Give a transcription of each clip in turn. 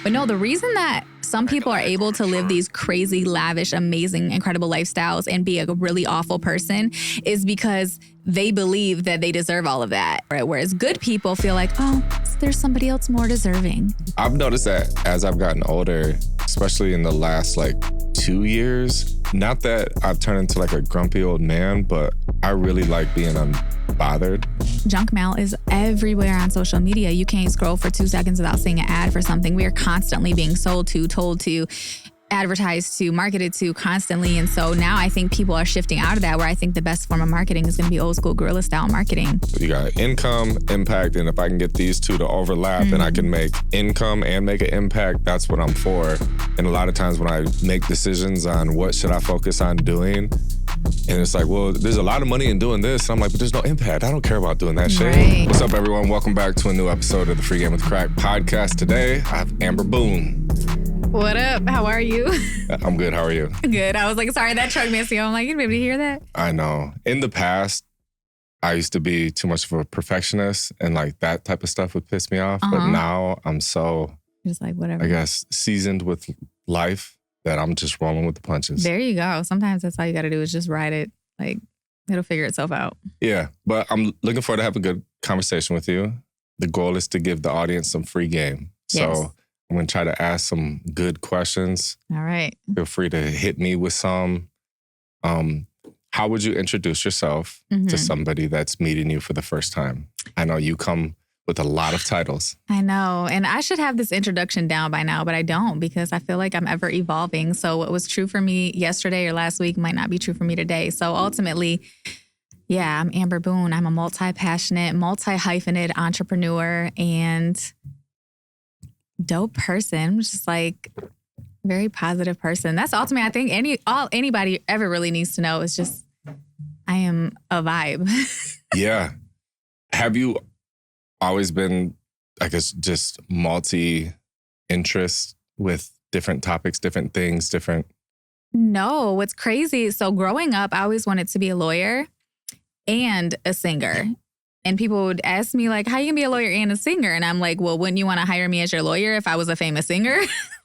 But no, the reason that some people are able to live these crazy, lavish, amazing, incredible lifestyles and be a really awful person is because they believe that they deserve all of that. Right? Whereas good people feel like, oh, there's somebody else more deserving. I've noticed that as I've gotten older, especially in the last 2 years, not that I've turned into a grumpy old man, but I really like being unbothered. Junk mail is everywhere on social media. You can't scroll for 2 seconds without seeing an ad for something. We are constantly being sold to, told to, advertised to, marketed to constantly. And so now I think people are shifting out of that, where I think the best form of marketing is going to be old school guerrilla style marketing. You got income, impact, and if I can get these two to overlap and I can make income and make an impact, that's what I'm for. And a lot of times when I make decisions on what should I focus on doing, and it's like, well, there's a lot of money in doing this. I'm like, but there's no impact. I don't care about doing that shit. Right. What's up, everyone? Welcome back to a new episode of the Free Game with Crack podcast. Today, I have Amber Boone. What up? How are you? I'm good. How are you? Good. I was like, sorry, that truck missed you. I'm like, you be able to hear that? I know. In the past, I used to be too much of a perfectionist and that type of stuff would piss me off. But now I'm so, just like whatever. I guess, seasoned with life that I'm just rolling with the punches. There you go. Sometimes that's all you got to do is just ride it. It'll figure itself out. Yeah. But I'm looking forward to have a good conversation with you. The goal is to give the audience some free game. Yes. So I'm going to try to ask some good questions. All right. Feel free to hit me with some. How would you introduce yourself to somebody that's meeting you for the first time? I know you come with a lot of titles. I know. And I should have this introduction down by now, but I don't, because I feel like I'm ever evolving. So what was true for me yesterday or last week might not be true for me today. So ultimately, yeah, I'm Amber Boone. I'm a multi-passionate, multi-hyphenate entrepreneur and dope person. I'm just very positive person. That's ultimately, I think anybody ever really needs to know is just, I am a vibe. Yeah. Have you always been, I guess, just multi-interest with different topics, different things, different? No, what's crazy. So growing up, I always wanted to be a lawyer and a singer. And people would ask me how you can be a lawyer and a singer? And I'm like, well, wouldn't you want to hire me as your lawyer if I was a famous singer?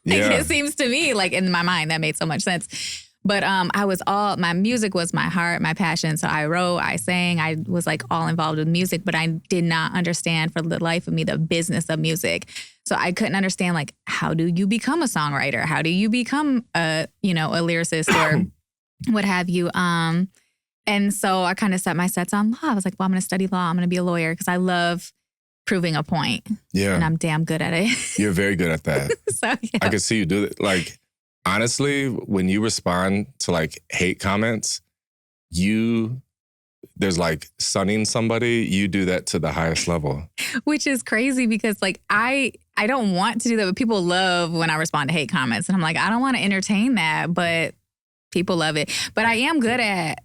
It seems to me in my mind, that made so much sense. But my music was my heart, my passion. So I wrote, I sang, I was all involved with music, but I did not understand for the life of me the business of music. So I couldn't understand how do you become a songwriter? How do you become a lyricist or what have you? And so I kind of set my sights on law. I was like, well, I'm going to study law. I'm going to be a lawyer because I love proving a point. Yeah. And I'm damn good at it. You're very good at that. So yeah. I could see you do it. Honestly, when you respond to hate comments, there's sunning somebody, you do that to the highest level. Which is crazy because I don't want to do that, but people love when I respond to hate comments. And I'm like, I don't want to entertain that, but people love it. But I am good at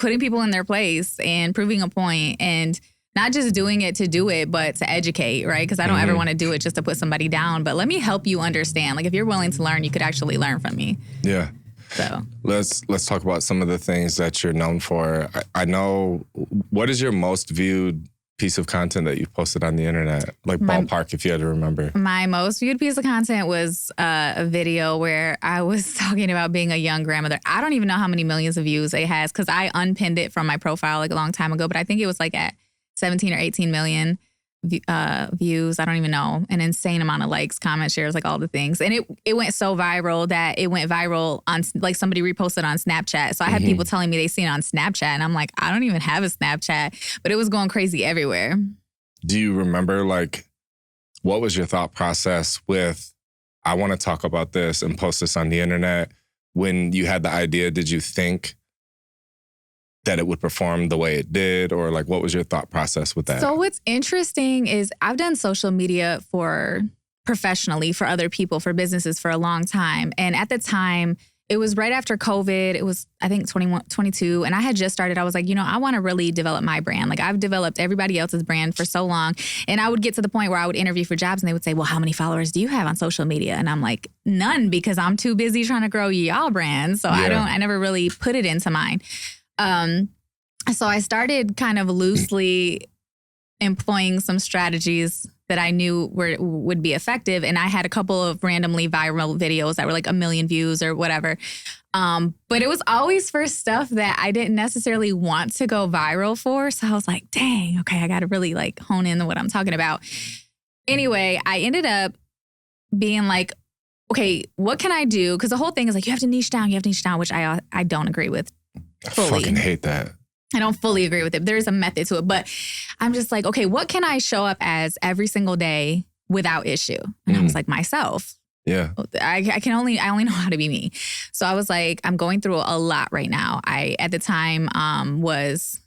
putting people in their place and proving a point and not just doing it to do it, but to educate, right? Because I don't ever want to do it just to put somebody down. But let me help you understand. If you're willing to learn, you could actually learn from me. Yeah. So let's talk about some of the things that you're known for. I know, what is your most viewed piece of content that you've posted on the internet? Ballpark, if you had to remember. My most viewed piece of content was a video where I was talking about being a young grandmother. I don't even know how many millions of views it has because I unpinned it from my profile a long time ago, but I think it was at 17 or 18 million views. I don't even know. An insane amount of likes, comments, shares, all the things. And it went so viral that it went viral on somebody reposted on Snapchat. So I had people telling me they seen it on Snapchat. And I'm like, I don't even have a Snapchat. But it was going crazy everywhere. Do you remember what was your thought process with, I want to talk about this and post this on the internet? When you had the idea, did you think that it would perform the way it did? Or what was your thought process with that? So what's interesting is I've done social media professionally for other people, for businesses for a long time. And at the time, it was right after COVID. It was, I think, 22. And I had just started. I was like, I want to really develop my brand. I've developed everybody else's brand for so long. And I would get to the point where I would interview for jobs and they would say, well, how many followers do you have on social media? And I'm like, none, because I'm too busy trying to grow y'all brand. So I never really put it into mine. So I started kind of loosely employing some strategies that I knew would be effective. And I had a couple of randomly viral videos that were like 1 million views or whatever. But it was always for stuff that I didn't necessarily want to go viral for. So I was like, dang, okay, I got to really like hone in on what I'm talking about. Anyway, I ended up being like, okay, what can I do? Because the whole thing is like, you have to niche down, which I don't agree with fully. I fucking hate that. I don't fully agree with it. There's a method to it, but I'm just like, okay, what can I show up as every single day without issue? And I was like, myself. Yeah. I only know how to be me. So I was like, I'm going through a lot right now. I, at the time, was,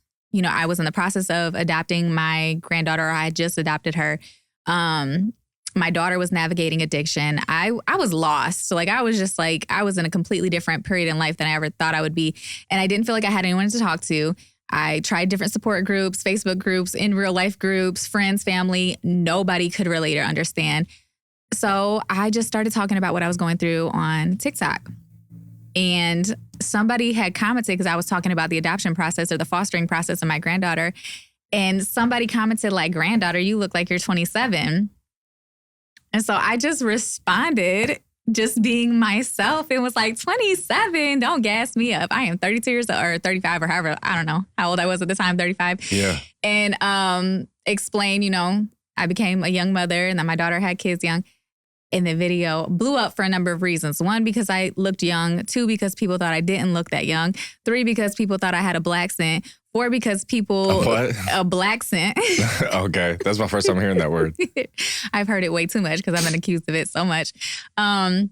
I was in the process of adopting my granddaughter. I had just adopted her. My daughter was navigating addiction. I was lost. So like, I was just like, I was in a completely different period in life than I ever thought I would be. And I didn't feel like I had anyone to talk to. I tried different support groups, Facebook groups, in real life groups, friends, family. Nobody could relate or understand. So I just started talking about what I was going through on TikTok. And somebody had commented, because I was talking about the adoption process or the fostering process of my granddaughter. And somebody commented like, granddaughter, you look like you're 27. And so I just responded, just being myself. It was like, 27, don't gas me up. I am 32 years old, or 35, or however, I don't know how old I was at the time, 35. Yeah. And explain, I became a young mother and then my daughter had kids young. And the video blew up for a number of reasons. 1, because I looked young. 2, because people thought I didn't look that young. 3, because people thought I had a black scent. 4, because people... A black scent. Okay. That's my first time hearing that word. I've heard it way too much because I've been accused of it so much. I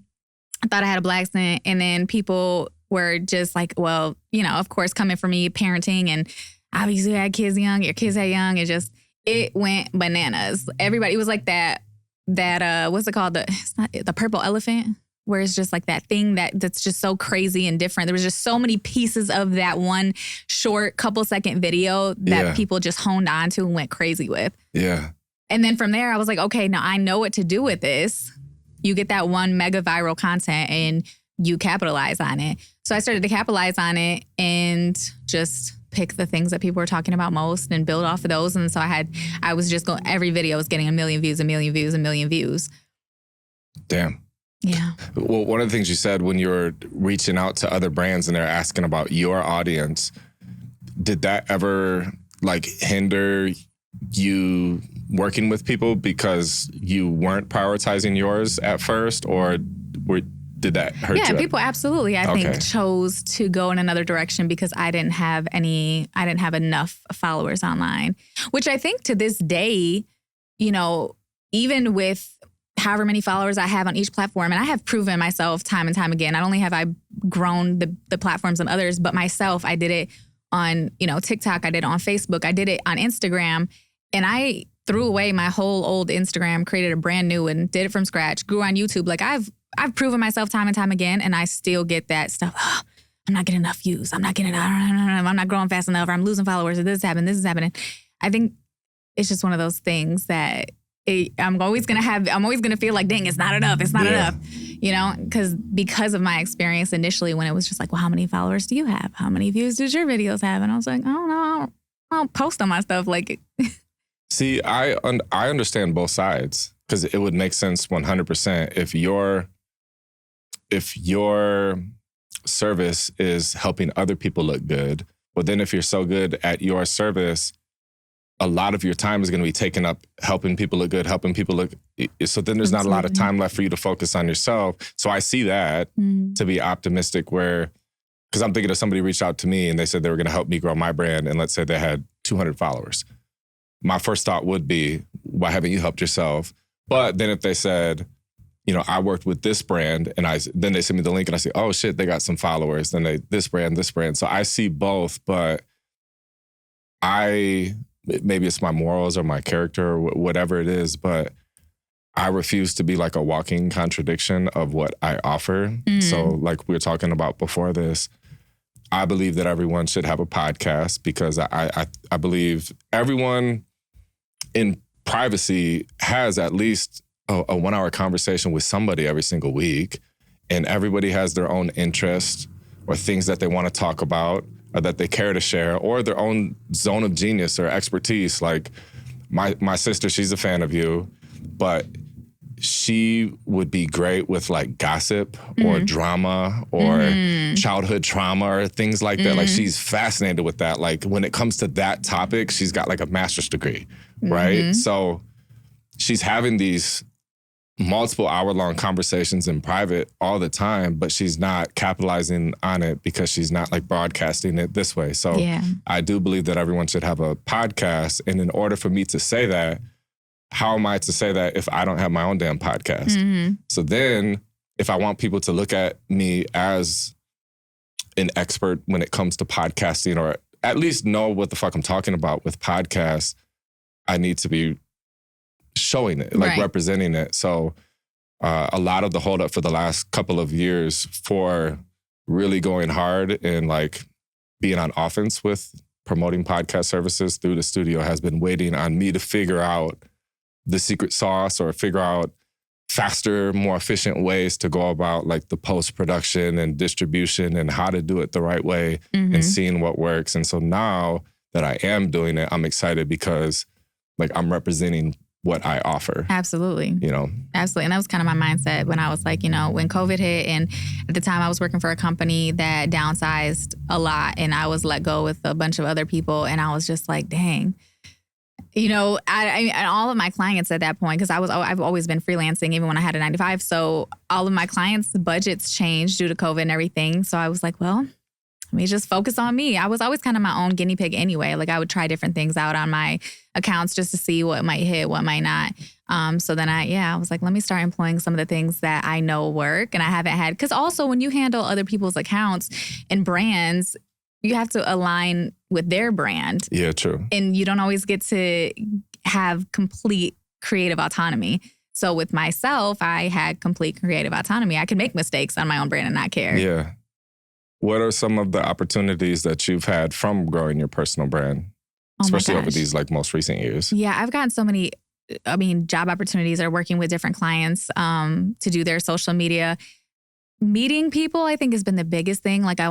thought I had a black scent. And then people were just like, well, of course, coming from me, parenting, and obviously I had kids young. Your kids had young. It went bananas. Everybody was like that what's it called? The purple elephant, where it's just like that thing that's just so crazy and different. There was just so many pieces of that one short couple-second video that people just honed on to and went crazy with. Yeah. And then from there, I was like, okay, now I know what to do with this. You get that one mega viral content and you capitalize on it. So I started to capitalize on it and just pick the things that people were talking about most and build off of those. And so I was just going, every video was getting 1 million views, 1 million views, 1 million views. Damn. Yeah. Well, one of the things you said when you were reaching out to other brands and they're asking about your audience, did that ever like hinder you working with people because you weren't prioritizing yours at first, or did that hurt you? Yeah, people absolutely, I think, chose to go in another direction because I didn't have enough followers online, which I think to this day, even with however many followers I have on each platform, and I have proven myself time and time again, not only have I grown the platforms on others, but myself, I did it on, TikTok, I did it on Facebook, I did it on Instagram, and I threw away my whole old Instagram, created a brand new one, did it from scratch, grew on YouTube. Like I've proven myself time and time again, and I still get that stuff. Oh, I'm not getting enough views. I'm not growing fast enough, or I'm losing followers, or this is happening. I think it's just one of those things that I'm always going to feel like, dang, it's not enough. It's not enough, because of my experience initially when it was just like, well, how many followers do you have? How many views does your videos have? And I was like, I don't know. I don't post on my stuff. Like, see, I understand both sides, because it would make sense 100% if your service is helping other people look good. But then if you're so good at your service, a lot of your time is going to be taken up helping people look good, so then there's not a lot of time left for you to focus on yourself. So I see that to be optimistic, because I'm thinking of somebody reached out to me and they said they were going to help me grow my brand. And let's say they had 200 followers. My first thought would be, why haven't you helped yourself? But then if they said, I worked with this brand, and then they send me the link and I say, oh shit, they got some followers. Then this brand. So I see both, but maybe it's my morals or my character or whatever it is, but I refuse to be like a walking contradiction of what I offer. So like we were talking about before this, I believe that everyone should have a podcast, because I believe everyone in privacy has at least a 1-hour conversation with somebody every single week, and everybody has their own interests or things that they want to talk about or that they care to share, or their own zone of genius or expertise. Like my sister, she's a fan of you, but she would be great with like gossip or drama or childhood trauma or things like that. Like she's fascinated with that. Like when it comes to that topic, she's got like a master's degree, right? So she's having these multiple hour-long conversations in private all the time, but she's not capitalizing on it because she's not like broadcasting it this way. So I do believe that everyone should have a podcast. And in order for me to say that, how am I to say that if I don't have my own damn podcast? So then if I want people to look at me as an expert when it comes to podcasting, or at least know what the fuck I'm talking about with podcasts, I need to be showing it, like representing it. So a lot of the holdup for the last couple of years for really going hard and like being on offense with promoting podcast services through the studio has been waiting on me to figure out the secret sauce or figure out faster, more efficient ways to go about like the post-production and distribution and how to do it the right way and seeing what works. And so now that I am doing it, I'm excited because like I'm representing what I offer. Absolutely. You know? Absolutely. And that was kind of my mindset when I was like, you know, when COVID hit, and at the time I was working for a company that downsized a lot, and I was let go with a bunch of other people, and I was just like, dang. You know, I and all of my clients at that point, because I've always been freelancing even when I had a 9-to-5. So all of my clients' budgets changed due to COVID and everything. So I was like, well, let me just focus on me. I was always kind of my own guinea pig anyway. Like I would try different things out on my accounts just to see what might hit, what might not. So then I was like, let me start employing some of the things that I know work and I haven't had. Because also when you handle other people's accounts and brands, you have to align with their brand. Yeah, true. And you don't always get to have complete creative autonomy. So with myself, I had complete creative autonomy. I could make mistakes on my own brand and not care. Yeah. What are some of the opportunities that you've had from growing your personal brand, especially over these like most recent years? Yeah, I've gotten so many, job opportunities or working with different clients to do their social media. Meeting people, I think, has been the biggest thing. Like I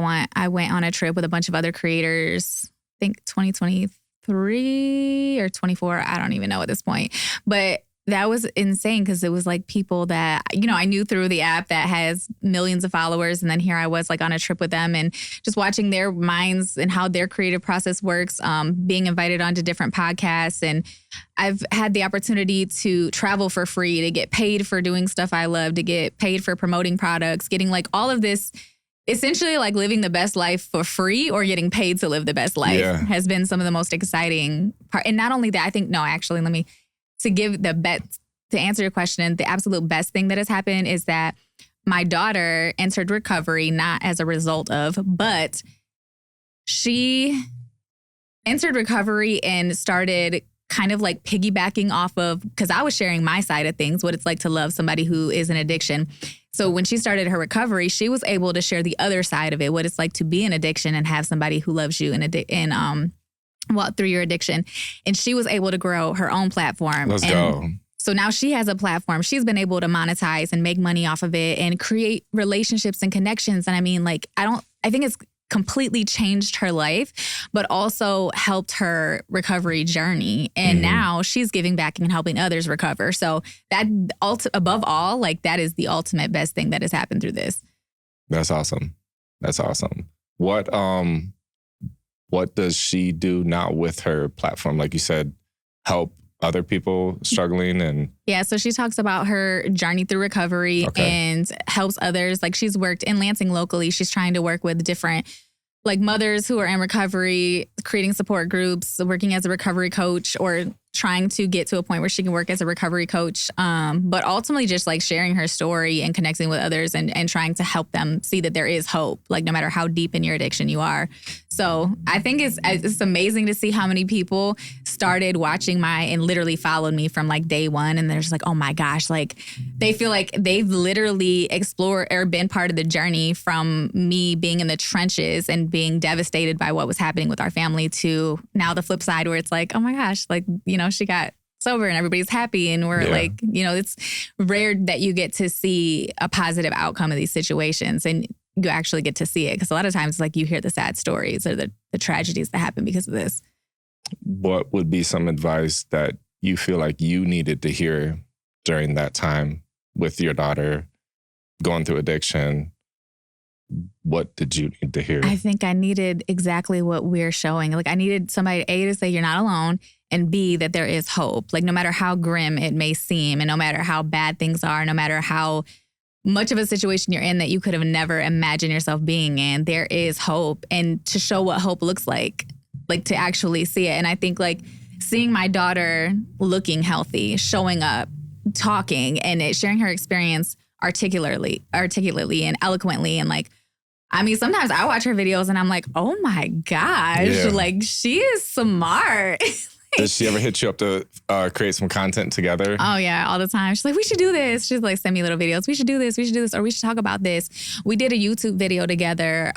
went on a trip with a bunch of other creators, I think 2023 or 24. I don't even know at this point. But that was insane because it was like people that, you know, I knew through the app that has millions of followers. And then here I was like on a trip with them and just watching their minds and how their creative process works, being invited onto different podcasts. And I've had the opportunity to travel for free, to get paid for doing stuff I love, to get paid for promoting products, getting like all of this, essentially like living the best life for free or getting paid to live the best life has been some of the most exciting part. And not only that, I think, to answer your question, the absolute best thing that has happened is that my daughter entered recovery, not as a result of, but she entered recovery and started kind of like piggybacking off of, because I was sharing my side of things, what it's like to love somebody who is in addiction. So when she started her recovery, she was able to share the other side of it, what it's like to be in addiction and have somebody who loves you through your addiction. And she was able to grow her own platform. Let's go. So now she has a platform. She's been able to monetize and make money off of it and create relationships and connections. And I mean, like, I think it's completely changed her life, but also helped her recovery journey. And now she's giving back and helping others recover. So that above all, like that is the ultimate best thing that has happened through this. That's awesome. That's awesome. What does she do now with her platform? Like you said, help other people struggling and... Yeah, so she talks about her journey through recovery and helps others. Like she's worked in Lansing locally. She's trying to work with different like mothers who are in recovery, creating support groups, working as a recovery coach, or trying to get to a point where she can work as a recovery coach. But ultimately just like sharing her story and connecting with others and trying to help them see that there is hope, like no matter how deep in your addiction you are. So I think it's amazing to see how many people started watching and literally followed me from like day one. And they're just like, oh my gosh, like they feel like they've literally explored or been part of the journey from me being in the trenches and being devastated by what was happening with our family to now the flip side where it's like, oh my gosh, like, you know, she got sober and everybody's happy. And we're like, you know, it's rare that you get to see a positive outcome of these situations and you actually get to see it. Because a lot of times, like you hear the sad stories or the tragedies that happen because of this. What would be some advice that you feel like you needed to hear during that time with your daughter going through addiction? What did you need to hear? I think I needed exactly what we're showing. Like, I needed somebody, A, to say you're not alone, and B, that there is hope. Like, no matter how grim it may seem, and no matter how bad things are, no matter how much of a situation you're in that you could have never imagined yourself being in, there is hope. And to show what hope looks like to actually see it. And I think, like, seeing my daughter looking healthy, showing up, talking, and sharing her experience articulately and eloquently, and like, I mean, sometimes I watch her videos and I'm like, oh my gosh, like, she is smart. Does she ever hit you up to create some content together? Oh, yeah, all the time. She's like, we should do this. She's like, send me little videos. We should do this. We should do this. Or we should talk about this. We did a YouTube video together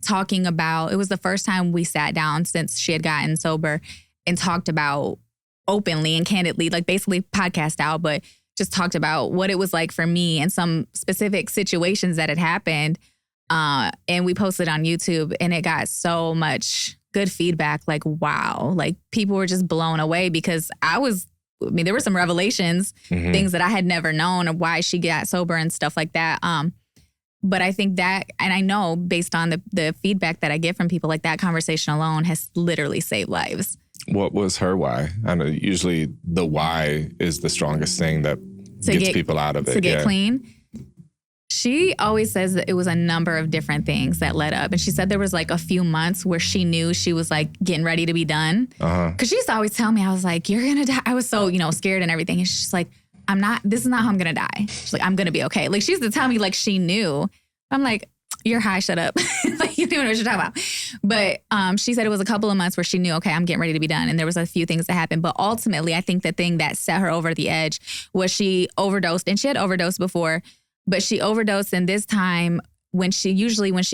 talking about, it was the first time we sat down since she had gotten sober and talked about openly and candidly, like basically podcast out, but just talked about what it was like for me and some specific situations that had happened. And we posted on YouTube, and it got so much good feedback. Like, wow, like people were just blown away because there were some revelations, things that I had never known, or why she got sober and stuff like that. But I think that, and I know based on the feedback that I get from people, like that conversation alone has literally saved lives. What was her why? I know usually the why is the strongest thing that gets people out of it. To get clean. She always says that it was a number of different things that led up. And she said there was like a few months where she knew she was like getting ready to be done. Because she used to always tell me, I was like, you're going to die. I was so, scared and everything. And she's like, this is not how I'm going to die. She's like, I'm going to be okay. Like, she used to tell me like she knew. I'm like, you're high, shut up. Like, you don't know what you're talking about. But she said it was a couple of months where she knew, okay, I'm getting ready to be done. And there was a few things that happened. But ultimately, I think the thing that set her over the edge was she overdosed. And she had overdosed before, but she overdosed. And this time, when she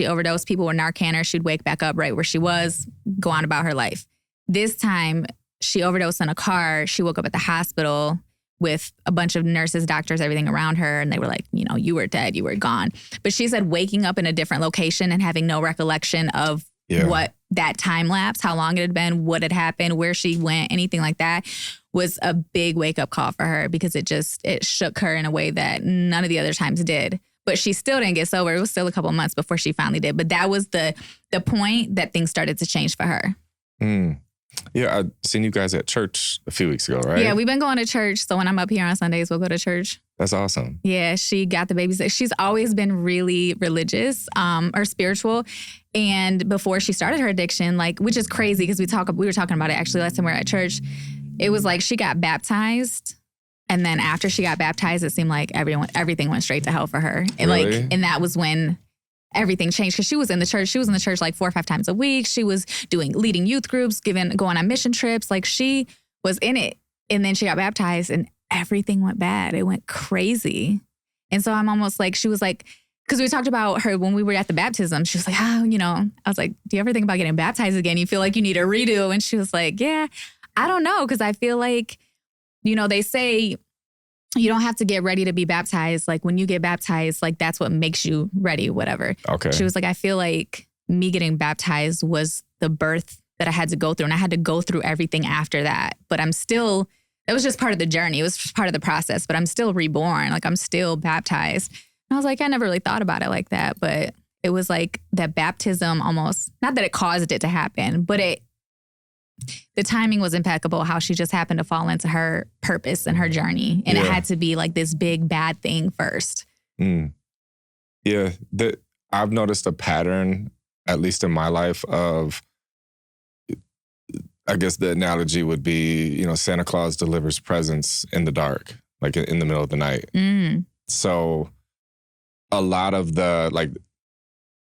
overdosed, people were Narcan her. She'd wake back up right where she was, go on about her life. This time, she overdosed in a car. She woke up at the hospital with a bunch of nurses, doctors, everything around her. And they were like, you were dead, you were gone. But she said waking up in a different location and having no recollection of what that time lapse, how long it had been, what had happened, where she went, anything like that, was a big wake up call for her, because it shook her in a way that none of the other times did. But she still didn't get sober. It was still a couple of months before she finally did. But that was the point that things started to change for her. Yeah, I've seen you guys at church a few weeks ago, right? Yeah, we've been going to church. So when I'm up here on Sundays, we'll go to church. That's awesome. Yeah, she got the babies. She's always been really religious or spiritual. And before she started her addiction, like, which is crazy because we were talking about it actually last time we were at church. It was like she got baptized. And then after she got baptized, it seemed like everything went straight to hell for her. And really? And that was when everything changed, because she was in the church like 4 or 5 times a week. She was leading youth groups, going on mission trips. Like, she was in it. And then she got baptized and everything went bad. It went crazy. And so I'm almost like, she was like, because we talked about her when we were at the baptism. She was like, I was like, do you ever think about getting baptized again? You feel like you need a redo? And she was like, yeah, I don't know. Because I feel like, they say you don't have to get ready to be baptized. Like, when you get baptized, like, that's what makes you ready, whatever. Okay. She was like, I feel like me getting baptized was the birth that I had to go through. And I had to go through everything after that. But that was just part of the journey. It was just part of the process. But I'm still reborn. Like, I'm still baptized. And I was like, I never really thought about it like that. But it was like that baptism almost, not that it caused it to happen, but the timing was impeccable, how she just happened to fall into her purpose and her journey. And it had to be like this big bad thing first. Yeah. I've noticed a pattern, at least in my life, of, I guess the analogy would be, Santa Claus delivers presents in the dark, like in the middle of the night. So a lot of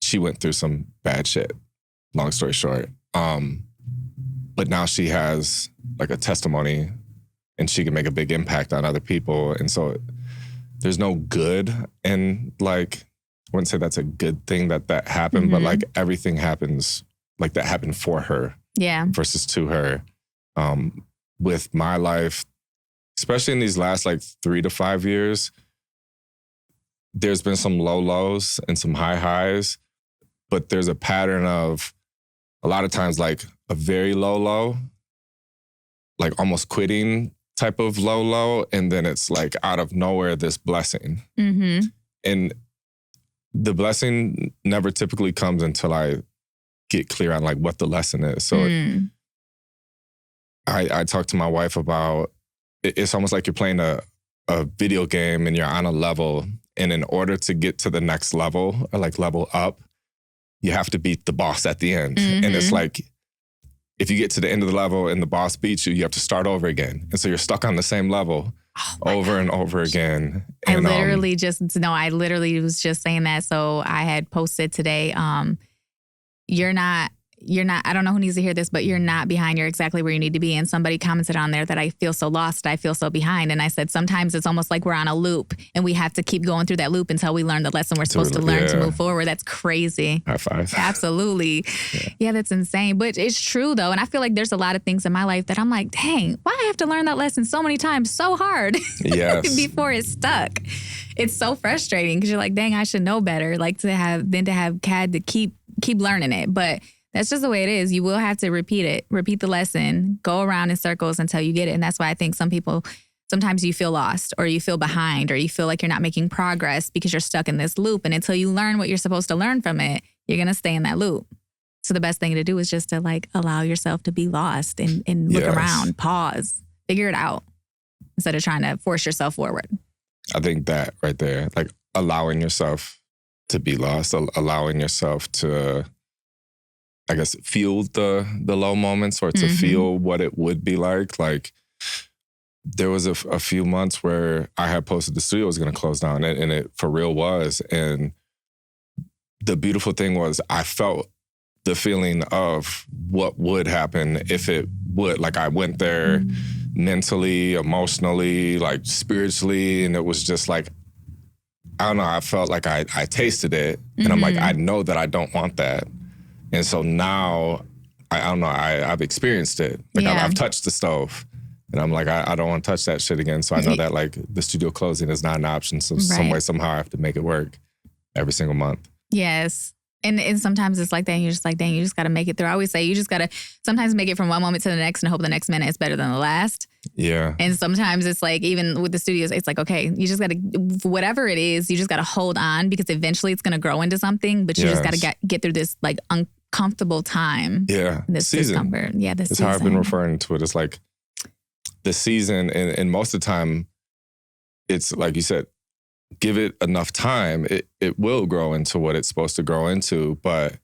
she went through some bad shit, long story short. But now she has like a testimony and she can make a big impact on other people. And so there's no good in, like, I wouldn't say that's a good thing that happened, but like everything happens, like that happened for her versus to her. With my life, especially in these last like 3 to 5 years, there's been some low lows and some high highs, but there's a pattern of a lot of times like a very low low, like almost quitting type of low, and then it's like out of nowhere, this blessing. Mm-hmm. And the blessing never typically comes until I get clear on like what the lesson is. So I talked to my wife about, it's almost like you're playing a video game and you're on a level, and in order to get to the next level, or like level up, you have to beat the boss at the end. Mm-hmm. And it's like, if you get to the end of the level and the boss beats you, you have to start over again. And so you're stuck on the same level over and over again. And, I literally was just saying that. So I had posted today, you're not, I don't know who needs to hear this, but you're not behind. You're exactly where you need to be. And somebody commented on there that I feel so lost. I feel so behind. And I said, sometimes it's almost like we're on a loop and we have to keep going through that loop until we learn the lesson we're supposed to learn to move forward. That's crazy. High five. Absolutely. Yeah, that's insane. But it's true though. And I feel like there's a lot of things in my life that I'm like, dang, why I have to learn that lesson so many times, so hard before it's stuck. It's so frustrating because you're like, dang, I should know better. Like to have had to keep learning it. But that's just the way it is. You will have to repeat the lesson, go around in circles until you get it. And that's why I think sometimes you feel lost or you feel behind or you feel like you're not making progress because you're stuck in this loop. And until you learn what you're supposed to learn from it, you're going to stay in that loop. So the best thing to do is just to like allow yourself to be lost and look around, pause, figure it out instead of trying to force yourself forward. I think that right there, like allowing yourself to be lost, allowing yourself to, I guess, feel the low moments or to feel what it would be like. Like there was a few months where I had posted the studio was going to close down and it for real was. And the beautiful thing was I felt the feeling of what would happen if it would. Like I went there mentally, emotionally, like spiritually. And it was just like, I don't know, I felt like I tasted it. And I'm like, I know that I don't want that. And so now, I don't know, I've experienced it. Like I've touched the stove and I'm like, I don't want to touch that shit again. So I know that like the studio closing is not an option. So some way, somehow I have to make it work every single month. Yes. And sometimes it's like that and you're just like, dang, you just got to make it through. I always say you just got to sometimes make it from one moment to the next and hope the next minute is better than the last. Yeah. And sometimes it's like, even with the studios, it's like, okay, you just got to, whatever it is, you just got to hold on because eventually it's going to grow into something, but you just got to get through this like uncomfortable time. Yeah. This season. discomfort. Yeah, this That's season. how I've been referring to it. It's like the season and most of the time, it's like you said, give it enough time, it will grow into what it's supposed to grow into. But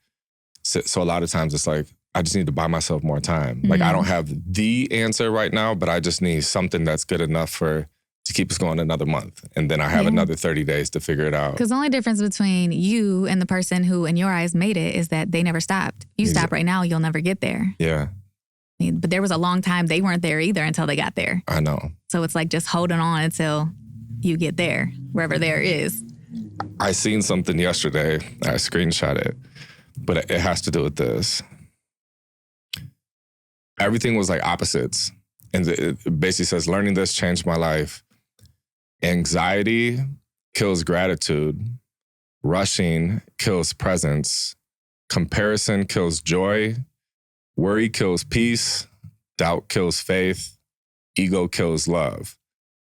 so a lot of times it's like, I just need to buy myself more time. Like I don't have the answer right now, but I just need something that's good enough to keep us going another month. And then I have another 30 days to figure it out. Because the only difference between you and the person who in your eyes made it is that they never stopped. You stop right now, you'll never get there. Yeah. But there was a long time they weren't there either until they got there. I know. So it's like just holding on until you get there, wherever there is. I seen something yesterday. I screenshot it, but it has to do with this. Everything was like opposites. And it basically says, learning this changed my life. Anxiety kills gratitude. Rushing kills presence. Comparison kills joy. Worry kills peace. Doubt kills faith. Ego kills love.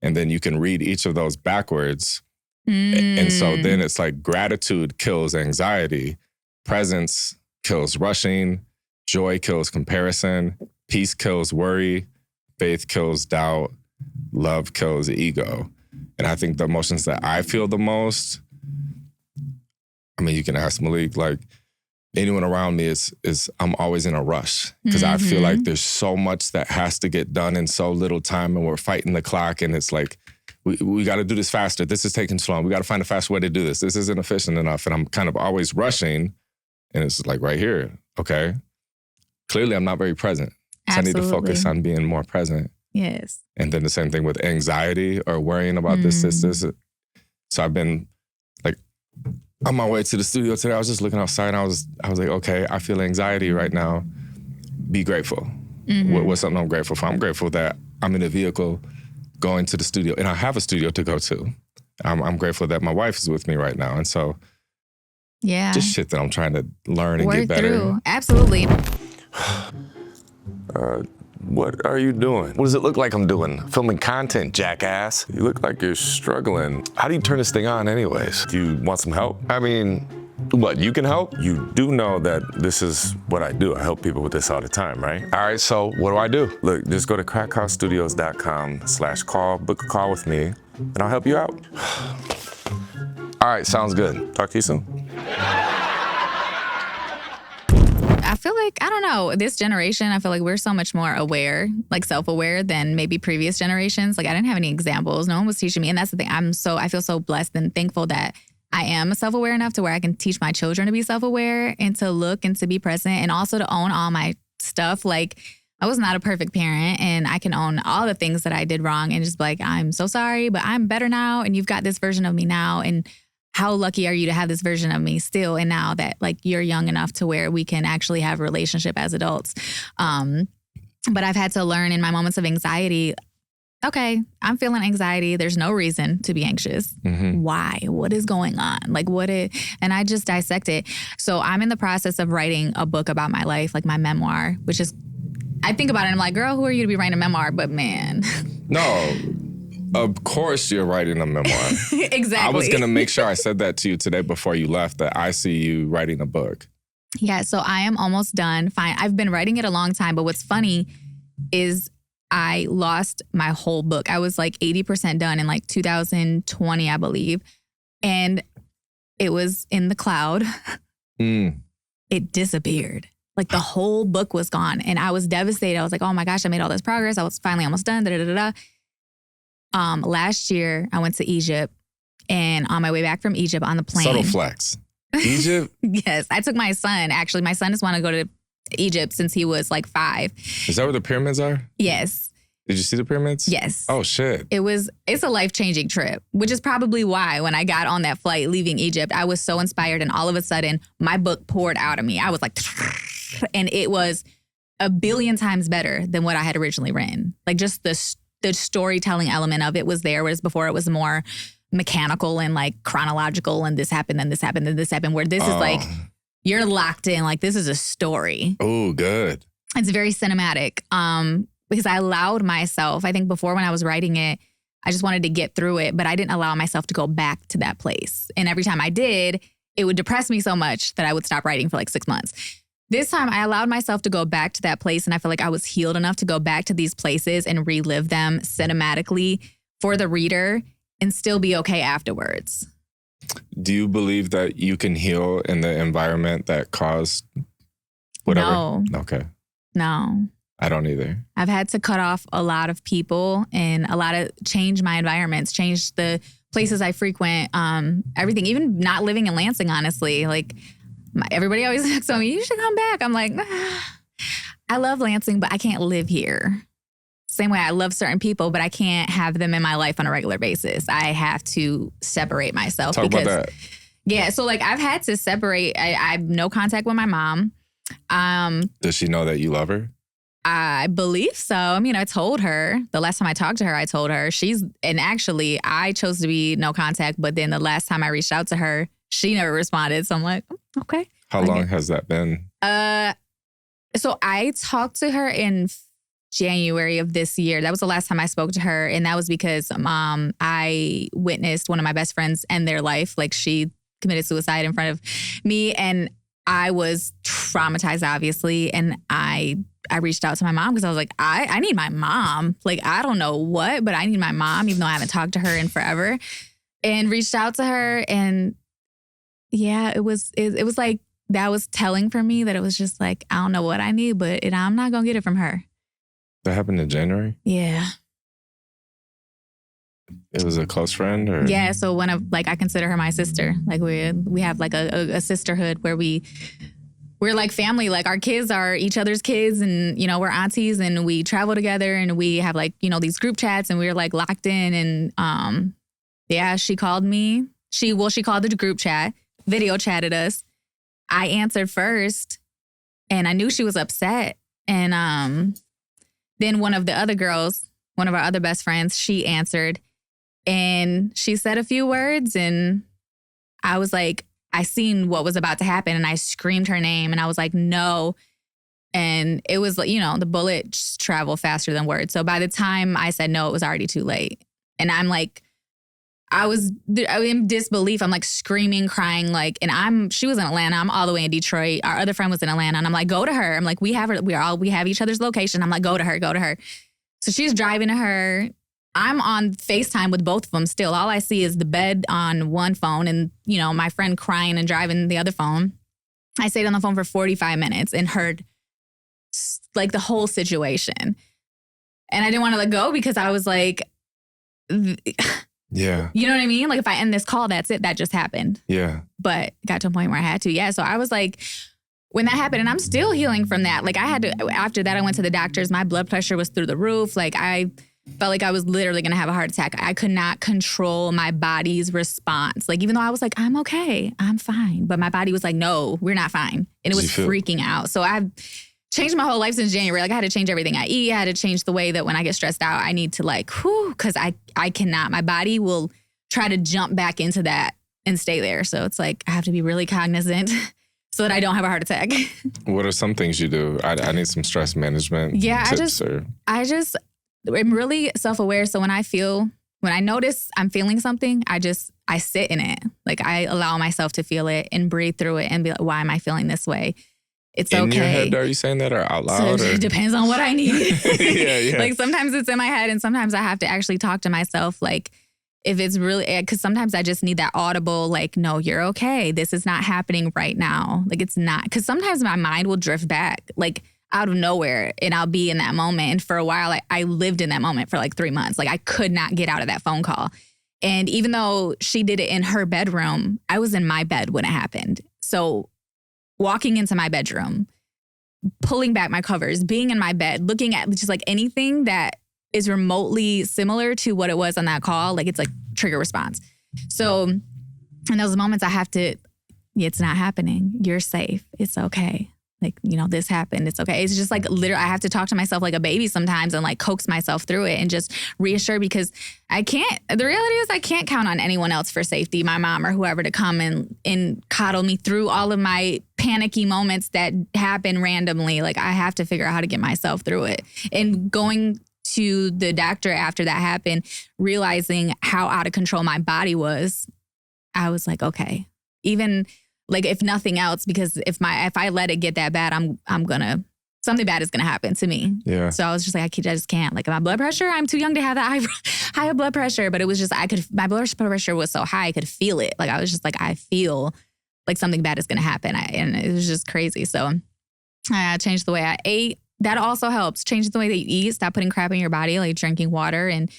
And then you can read each of those backwards. And so then it's like gratitude kills anxiety. Presence kills rushing. Joy kills comparison. Peace kills worry. Faith kills doubt. Love kills ego. And I think the emotions that I feel the most, I mean, you can ask Malik, like anyone around me is I'm always in a rush because I feel like there's so much that has to get done in so little time and we're fighting the clock and it's like, we got to do this faster. This is taking too long. We got to find a faster way to do this. This isn't efficient enough. And I'm kind of always rushing and it's like right here. Okay. Clearly I'm not very present. So I need to focus on being more present. Yes. And then the same thing with anxiety or worrying about this. So I've been like on my way to the studio today, I was just looking outside and I was like, okay, I feel anxiety right now. Be grateful. What's something I'm grateful for? I'm grateful that I'm in a vehicle going to the studio and I have a studio to go to. I'm grateful that my wife is with me right now. And so just shit that I'm trying to learn and get better. Absolutely. What are you doing? What does it look like I'm doing? Filming content, jackass. You look like you're struggling. How do you turn this thing on anyways? Do you want some help? I mean, what, you can help? You do know that this is what I do. I help people with this all the time, right? All right, so what do? Look, just go to crackhousestudios.com/call, book a call with me, and I'll help you out. All right, sounds good. Talk to you soon. I feel like, I don't know, this generation, I feel like we're so much more aware, like self-aware than maybe previous generations. Like I didn't have any examples. No one was teaching me. And that's the thing. I feel so blessed and thankful that I am self-aware enough to where I can teach my children to be self-aware and to look and to be present and also to own all my stuff. Like I was not a perfect parent and I can own all the things that I did wrong and just be like, I'm so sorry, but I'm better now. And you've got this version of me now. And how lucky are you to have this version of me still? And now that like you're young enough to where we can actually have a relationship as adults. But I've had to learn in my moments of anxiety, okay, I'm feeling anxiety. There's no reason to be anxious. Mm-hmm. Why? What is going on? And I just dissect it. So I'm in the process of writing a book about my life, like my memoir, which is, I think about it and I'm like, girl, who are you to be writing a memoir? But man. No. Of course you're writing a memoir. Exactly. I was going to make sure I said that to you today before you left, that I see you writing a book. Yeah, so I am almost done. Fine. I've been writing it a long time, but what's funny is I lost my whole book. I was like 80% done in like 2020, I believe. And it was in the cloud. It disappeared. Like the whole book was gone. And I was devastated. I was like, oh my gosh, I made all this progress. I was finally almost done. Last year, I went to Egypt, and on my way back from Egypt on the plane. Subtle flex. Egypt? Yes. I took my son. Actually, my son just wanted to go to Egypt since he was like 5. Is that where the pyramids are? Yes. Did you see the pyramids? Yes. Oh, shit. It's a life-changing trip, which is probably why when I got on that flight leaving Egypt, I was so inspired, and all of a sudden, my book poured out of me. I was like, and it was a billion times better than what I had originally written. Like just the storytelling element of it was there, whereas before it was more mechanical and like chronological and this happened, then this happened, then this happened, where this is like, you're locked in, like this is a story. Oh, good. It's very cinematic because I allowed myself, I think before when I was writing it, I just wanted to get through it, but I didn't allow myself to go back to that place. And every time I did, it would depress me so much that I would stop writing for like 6 months. This time, I allowed myself to go back to that place, and I feel like I was healed enough to go back to these places and relive them cinematically for the reader and still be okay afterwards. Do you believe that you can heal in the environment that caused whatever? No. Okay. No. I don't either. I've had to cut off a lot of people and change my environments, change the places I frequent, everything, even not living in Lansing, honestly. Like, everybody always asks me, you should come back. I'm like, I love Lansing, but I can't live here. Same way I love certain people, but I can't have them in my life on a regular basis. I have to separate myself. Talk about that. Yeah, so like I've had to separate. I have no contact with my mom. Does she know that you love her? I believe so. I mean, I told her. The last time I talked to her, I told her. And actually, I chose to be no contact, but then the last time I reached out to her, she never responded. So I'm like, okay. How long has that been? So I talked to her in January of this year. That was the last time I spoke to her. And that was because I witnessed one of my best friends end their life. Like she committed suicide in front of me. And I was traumatized, obviously. And I reached out to my mom because I was like, I need my mom. Like, I don't know what, but I need my mom, even though I haven't talked to her in forever. And reached out to her. And yeah, it was like, that was telling for me that it was just like, I don't know what I need, but I'm not going to get it from her. That happened in January? Yeah. It was a close friend? Or? Yeah, so I consider her my sister. Like we have like a sisterhood where we're like family. Like our kids are each other's kids and, you know, we're aunties and we travel together and we have like, you know, these group chats and we're like locked in and yeah, she called me. She called the group chat, video chatted us. I answered first and I knew she was upset. And then one of the other girls, one of our other best friends, she answered and she said a few words and I was like, I seen what was about to happen and I screamed her name and I was like, no. And it was, you know, the bullets travel faster than words. So by the time I said no, it was already too late. And I'm like, I was in disbelief. I'm like screaming, crying, like, and she was in Atlanta. I'm all the way in Detroit. Our other friend was in Atlanta. And I'm like, go to her. I'm like, we have each other's location. I'm like, go to her. So she's driving to her. I'm on FaceTime with both of them still. All I see is the bed on one phone and, you know, my friend crying and driving the other phone. I stayed on the phone for 45 minutes and heard like the whole situation. And I didn't want to let go because I was like, yeah. You know what I mean? Like if I end this call, that's it. That just happened. Yeah. But got to a point where I had to. Yeah. So I was like, when that happened, and I'm still healing from that. Like I had to, after that, I went to the doctors. My blood pressure was through the roof. Like I felt like I was literally going to have a heart attack. I could not control my body's response. Like, even though I was like, I'm okay, I'm fine. But my body was like, no, we're not fine. And it was freaking out. So I've changed my whole life since January. Like I had to change everything I eat. I had to change the way that when I get stressed out, I need to like, because I cannot. My body will try to jump back into that and stay there. So it's like, I have to be really cognizant so that I don't have a heart attack. What are some things you do? I need some stress management tips. I'm really self-aware. So when I notice I'm feeling something, I sit in it. Like I allow myself to feel it and breathe through it and be like, why am I feeling this way? It's okay. In your head, are you saying that or out loud? So it depends on what I need. Yeah. Like sometimes it's in my head and sometimes I have to actually talk to myself. Like if it's really, because sometimes I just need that audible, like, no, you're okay. This is not happening right now. Like it's not, because sometimes my mind will drift back like out of nowhere and I'll be in that moment. And for a while, I lived in that moment for like 3 months. Like I could not get out of that phone call. And even though she did it in her bedroom, I was in my bed when it happened. So walking into my bedroom, pulling back my covers, being in my bed, looking at just like anything that is remotely similar to what it was on that call, like it's like trigger response. So in those moments I have to, it's not happening. You're safe. It's okay. Like, you know, this happened. It's okay. It's just like literally I have to talk to myself like a baby sometimes and like coax myself through it and just reassure because the reality is I can't count on anyone else for safety, my mom or whoever, to come and coddle me through all of my panicky moments that happen randomly. Like I have to figure out how to get myself through it. And going to the doctor after that happened, realizing how out of control my body was, I was like, okay, even like if nothing else, because if I let it get that bad, something bad is gonna happen to me. Yeah. So I was just like, I just can't. Like my blood pressure, I'm too young to have that high blood pressure. But it was just, my blood pressure was so high, I could feel it. Like I was just like, I feel like something bad is gonna happen. And it was just crazy. So I changed the way I ate. That also helps. Change the way that you eat. Stop putting crap in your body, like drinking water and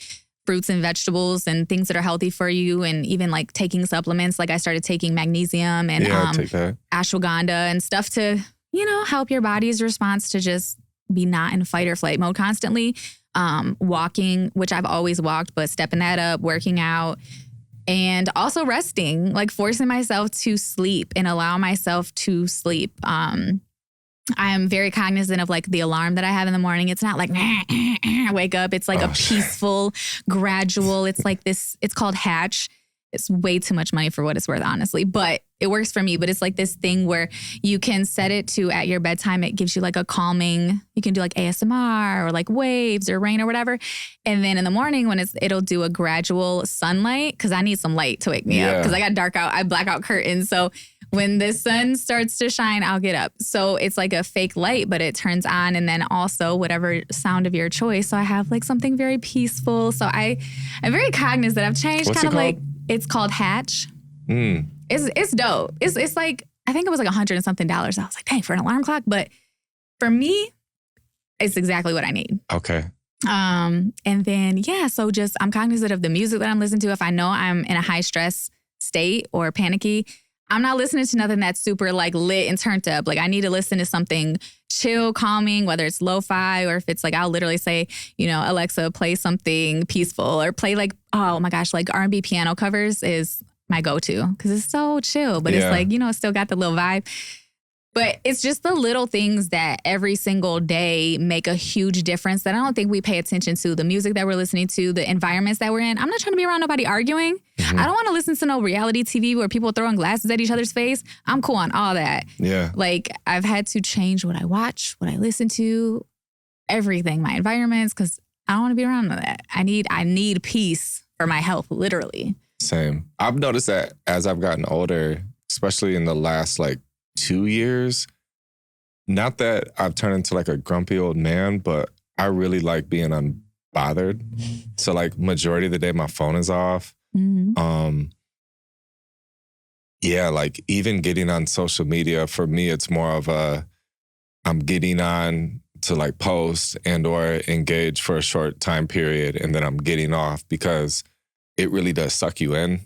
fruits and vegetables and things that are healthy for you, and even like taking supplements. Like I started taking magnesium and take that. ashwagandha and stuff to, you know, help your body's response to just be not in fight or flight mode constantly. Walking, which I've always walked, but stepping that up, working out, and also resting, like forcing myself to sleep and allow myself to sleep. I am very cognizant of like the alarm that I have in the morning. It's not like wake up. It's like a peaceful, gradual. It's like this. It's called Hatch. It's way too much money for what it's worth, honestly, but it works for me. But it's like this thing where you can set it to at your bedtime. It gives you like a calming. You can do like ASMR or like waves or rain or whatever. And then in the morning when it'll do a gradual sunlight, because I need some light to wake me up because I got dark out. I black out curtains. So when the sun starts to shine, I'll get up. So it's like a fake light, but it turns on, and then also whatever sound of your choice. So I have like something very peaceful. So I'm very cognizant. I've changed kind of like, it's called Hatch. It's dope. It's like, I think it was like $100 and something. I was like, dang, for an alarm clock. But for me, it's exactly what I need. Okay. And then, so just I'm cognizant of the music that I'm listening to. If I know I'm in a high stress state or panicky, I'm not listening to nothing that's super like lit and turned up. Like I need to listen to something chill, calming, whether it's lo-fi or if it's like, I'll literally say, you know, Alexa, play something peaceful, or play like, oh my gosh, like R&B piano covers is my go-to because it's so chill, but it's like, you know, it's still got the little vibe. But it's just the little things that every single day make a huge difference that I don't think we pay attention to. The music that we're listening to, the environments that we're in. I'm not trying to be around nobody arguing. I don't want to listen to no reality TV where people are throwing glasses at each other's face. I'm cool on all that. Yeah. Like, I've had to change what I watch, what I listen to, everything, my environments, because I don't want to be around that. I need peace for my health, literally. Same. I've noticed that as I've gotten older, especially in the last like 2 years, not that I've turned into like a grumpy old man, but I really like being unbothered. So like majority of the day, my phone is off. Yeah, like even getting on social media, for me, it's more of I'm getting on to like post and or engage for a short time period, and then I'm getting off because it really does suck you in.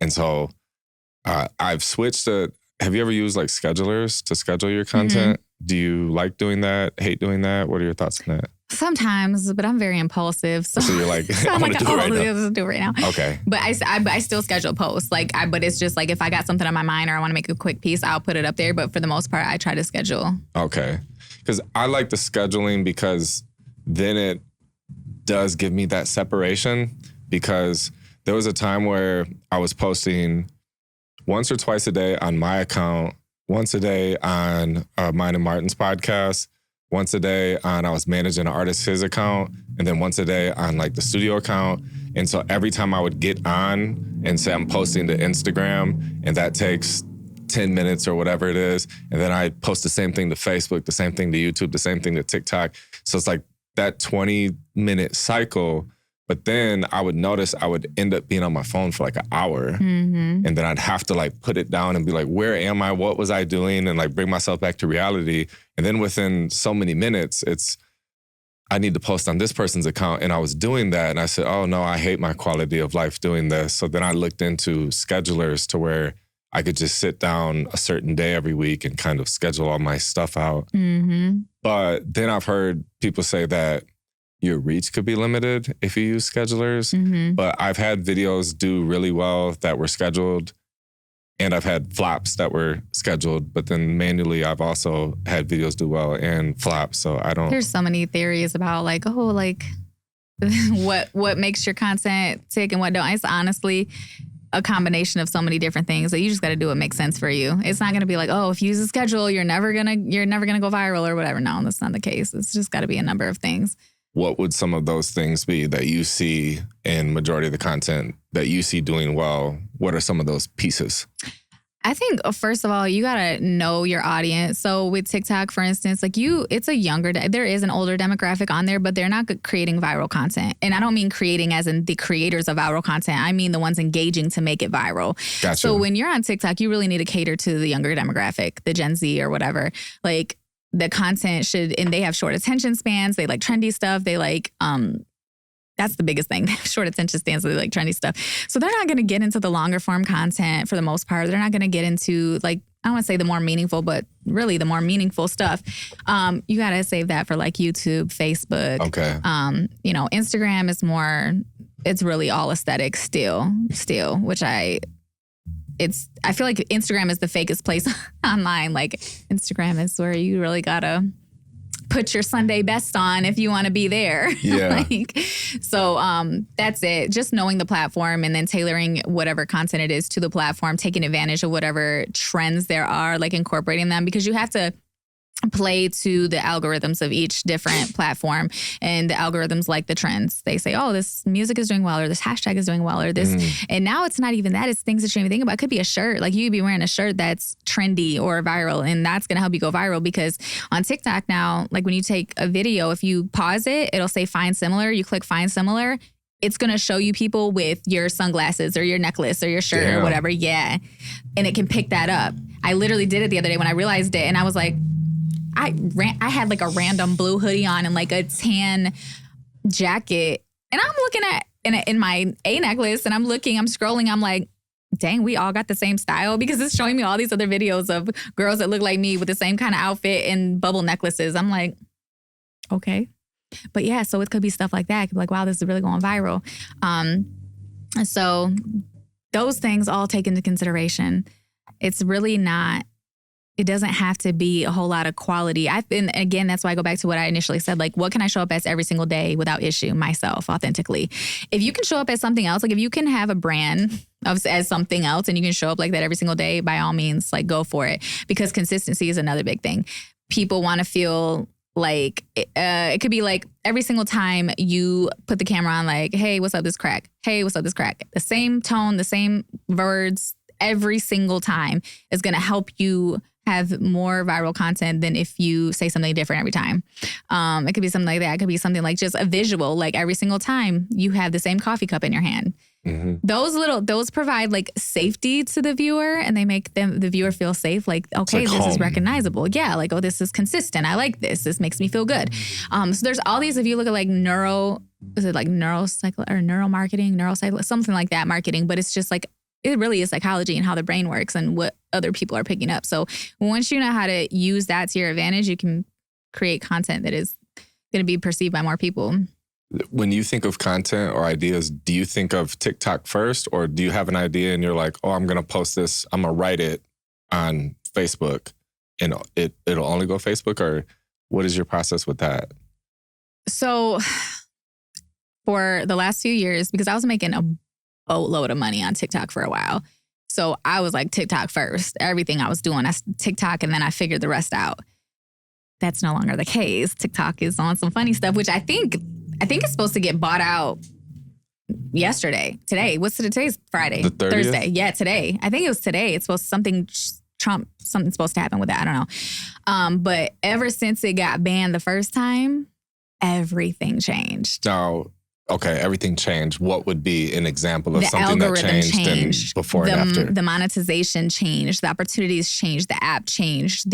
And so I've switched to, have you ever used like schedulers to schedule your content? Do you like doing that? Hate doing that? What are your thoughts on that? Sometimes, but I'm very impulsive. So you're like, so I I'm want like, to do it right now. let's do it right now. Okay. But I still schedule posts. Like, but it's just like if I got something on my mind or I want to make a quick piece, I'll put it up there. But for the most part, I try to schedule. Okay. Because I like the scheduling because then it does give me that separation, because there was a time where I was posting once or twice a day on my account, once a day on mine and Martin's podcast, once a day on, I was managing an artist, his account, and then once a day on like the studio account. And so every time I would get on and say I'm posting to Instagram, and that takes 10 minutes or whatever it is, and then I post the same thing to Facebook, the same thing to YouTube, the same thing to TikTok. So it's like that 20-minute cycle. But then I would notice I would end up being on my phone for like an hour. And then I'd have to like put it down and be like, where am I? What was I doing? And like bring myself back to reality. And then within so many minutes, I need to post on this person's account. And I was doing that. And I said, oh no, I hate my quality of life doing this. So then I looked into schedulers to where I could just sit down a certain day every week and kind of schedule all my stuff out. But then I've heard people say that your reach could be limited if you use schedulers. But I've had videos do really well that were scheduled, and I've had flops that were scheduled, but then manually I've also had videos do well and flop. So I don't... There's so many theories about like, oh, like what makes your content tick and what don't. It's honestly a combination of so many different things that you just got to do what makes sense for you. It's not going to be like, oh, if you use a schedule, you're never gonna go viral or whatever. No, that's not the case. It's just got to be a number of things. What would some of those things be that you see in majority of the content that you see doing well? What are some of those pieces? I think, first of all, you got to know your audience. So with TikTok, for instance, like it's a younger, there is an older demographic on there, but they're not creating viral content. And I don't mean creating as in the creators of viral content. I mean the ones engaging to make it viral. Gotcha. So when you're on TikTok, you really need to cater to the younger demographic, the Gen Z or whatever. Like, the content should, and they have short attention spans. They like trendy stuff. They like, that's the biggest thing. Short attention spans. They like trendy stuff. So they're not going to get into the longer form content for the most part. They're not going to get into like, I don't want to say the more meaningful, but really the more meaningful stuff. You got to save that for like YouTube, Facebook. Okay. Instagram is more, it's really all aesthetic still, which I feel like Instagram is the fakest place online. Like Instagram is where you really gotta put your Sunday best on if you want to be there. Yeah. That's it. Just knowing the platform and then tailoring whatever content it is to the platform, taking advantage of whatever trends there are, like incorporating them, because you have to play to the algorithms of each different platform, and the algorithms like the trends. They say, oh, this music is doing well, or this hashtag is doing well, or this. And now it's not even that. It's things that you don't even think about. It could be a shirt. Like you could be wearing a shirt that's trendy or viral, and that's going to help you go viral, because on TikTok now, like when you take a video, if you pause it, it'll say find similar. You click find similar. It's going to show you people with your sunglasses or your necklace or your shirt or whatever. Yeah. And it can pick that up. I literally did it the other day when I realized it, and I was like, I had like a random blue hoodie on and like a tan jacket. And I'm looking at in my A necklace, and I'm scrolling. I'm like, dang, we all got the same style, because it's showing me all these other videos of girls that look like me with the same kind of outfit and bubble necklaces. I'm like, okay. But yeah, so it could be stuff like that. It could be like, wow, this is really going viral. So those things all take into consideration. It's really not, It doesn't have to be a whole lot of quality. Again, that's why I go back to what I initially said. Like, what can I show up as every single day without issue, myself, authentically? If you can show up as something else, like if you can have a brand as something else and you can show up like that every single day, by all means, like go for it. Because consistency is another big thing. People want to feel like, it could be like every single time you put the camera on, like, hey, what's up this crack? Hey, what's up this crack? The same tone, the same words, every single time is going to help you have more viral content than if you say something different every time. It could be something like that. It could be something like just a visual, like every single time you have the same coffee cup in your hand. Mm-hmm. Those provide like safety to the viewer, and they make the viewer feel safe. Like, okay, like this is recognizable. Yeah, like, oh, this is consistent. I like this. This makes me feel good. So there's all these, if you look at like neuromarketing, something like that marketing, but it's just like, it really is psychology and how the brain works and what other people are picking up. So once you know how to use that to your advantage, you can create content that is going to be perceived by more people. When you think of content or ideas, do you think of TikTok first, or do you have an idea and you're like, oh, I'm going to post this, I'm going to write it on Facebook and it'll only go Facebook? Or what is your process with that? So for the last few years, because I was making a boatload of money on TikTok for a while. So I was like TikTok first. Everything I was doing, I TikTok, and then I figured the rest out. That's no longer the case. TikTok is on some funny stuff, which I think it's supposed to get bought out today. Today's Friday? The 30th? Thursday. Yeah, today. I think it was today. It's supposed something's supposed to happen with that. I don't know. But ever since it got banned the first time, everything changed. Now, okay, everything changed. What would be an example of something that changed before and after? The monetization changed. The opportunities changed. The app changed.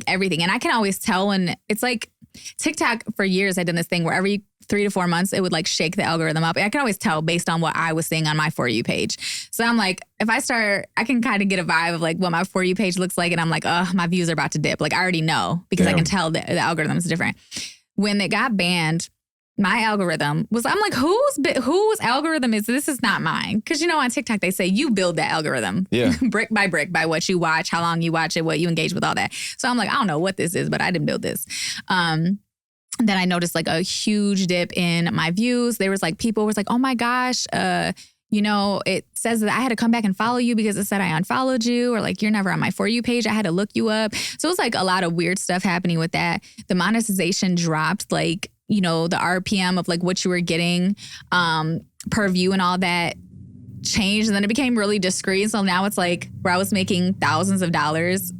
Everything. And I can always tell when it's like TikTok, for years, I did this thing where every 3 to 4 months, it would like shake the algorithm up. I can always tell based on what I was seeing on my For You page. So I'm like, I can kind of get a vibe of like what my For You page looks like. And I'm like, oh, my views are about to dip. Like I already know because I can tell the algorithm is different. When it got banned, my algorithm was, I'm like, whose algorithm is this? Is not mine. Because, on TikTok, they say you build that algorithm brick by what you watch, how long you watch it, what you engage with, all that. So I'm like, I don't know what this is, but I didn't build this. Then I noticed like a huge dip in my views. There was like, people was like, oh my gosh, it says that I had to come back and follow you because it said I unfollowed you, or like you're never on my For You page. I had to look you up. So it was like a lot of weird stuff happening with that. The monetization dropped, like, the RPM of like what you were getting per view and all that changed. And then it became really discreet. So now it's like where I was making thousands of dollars,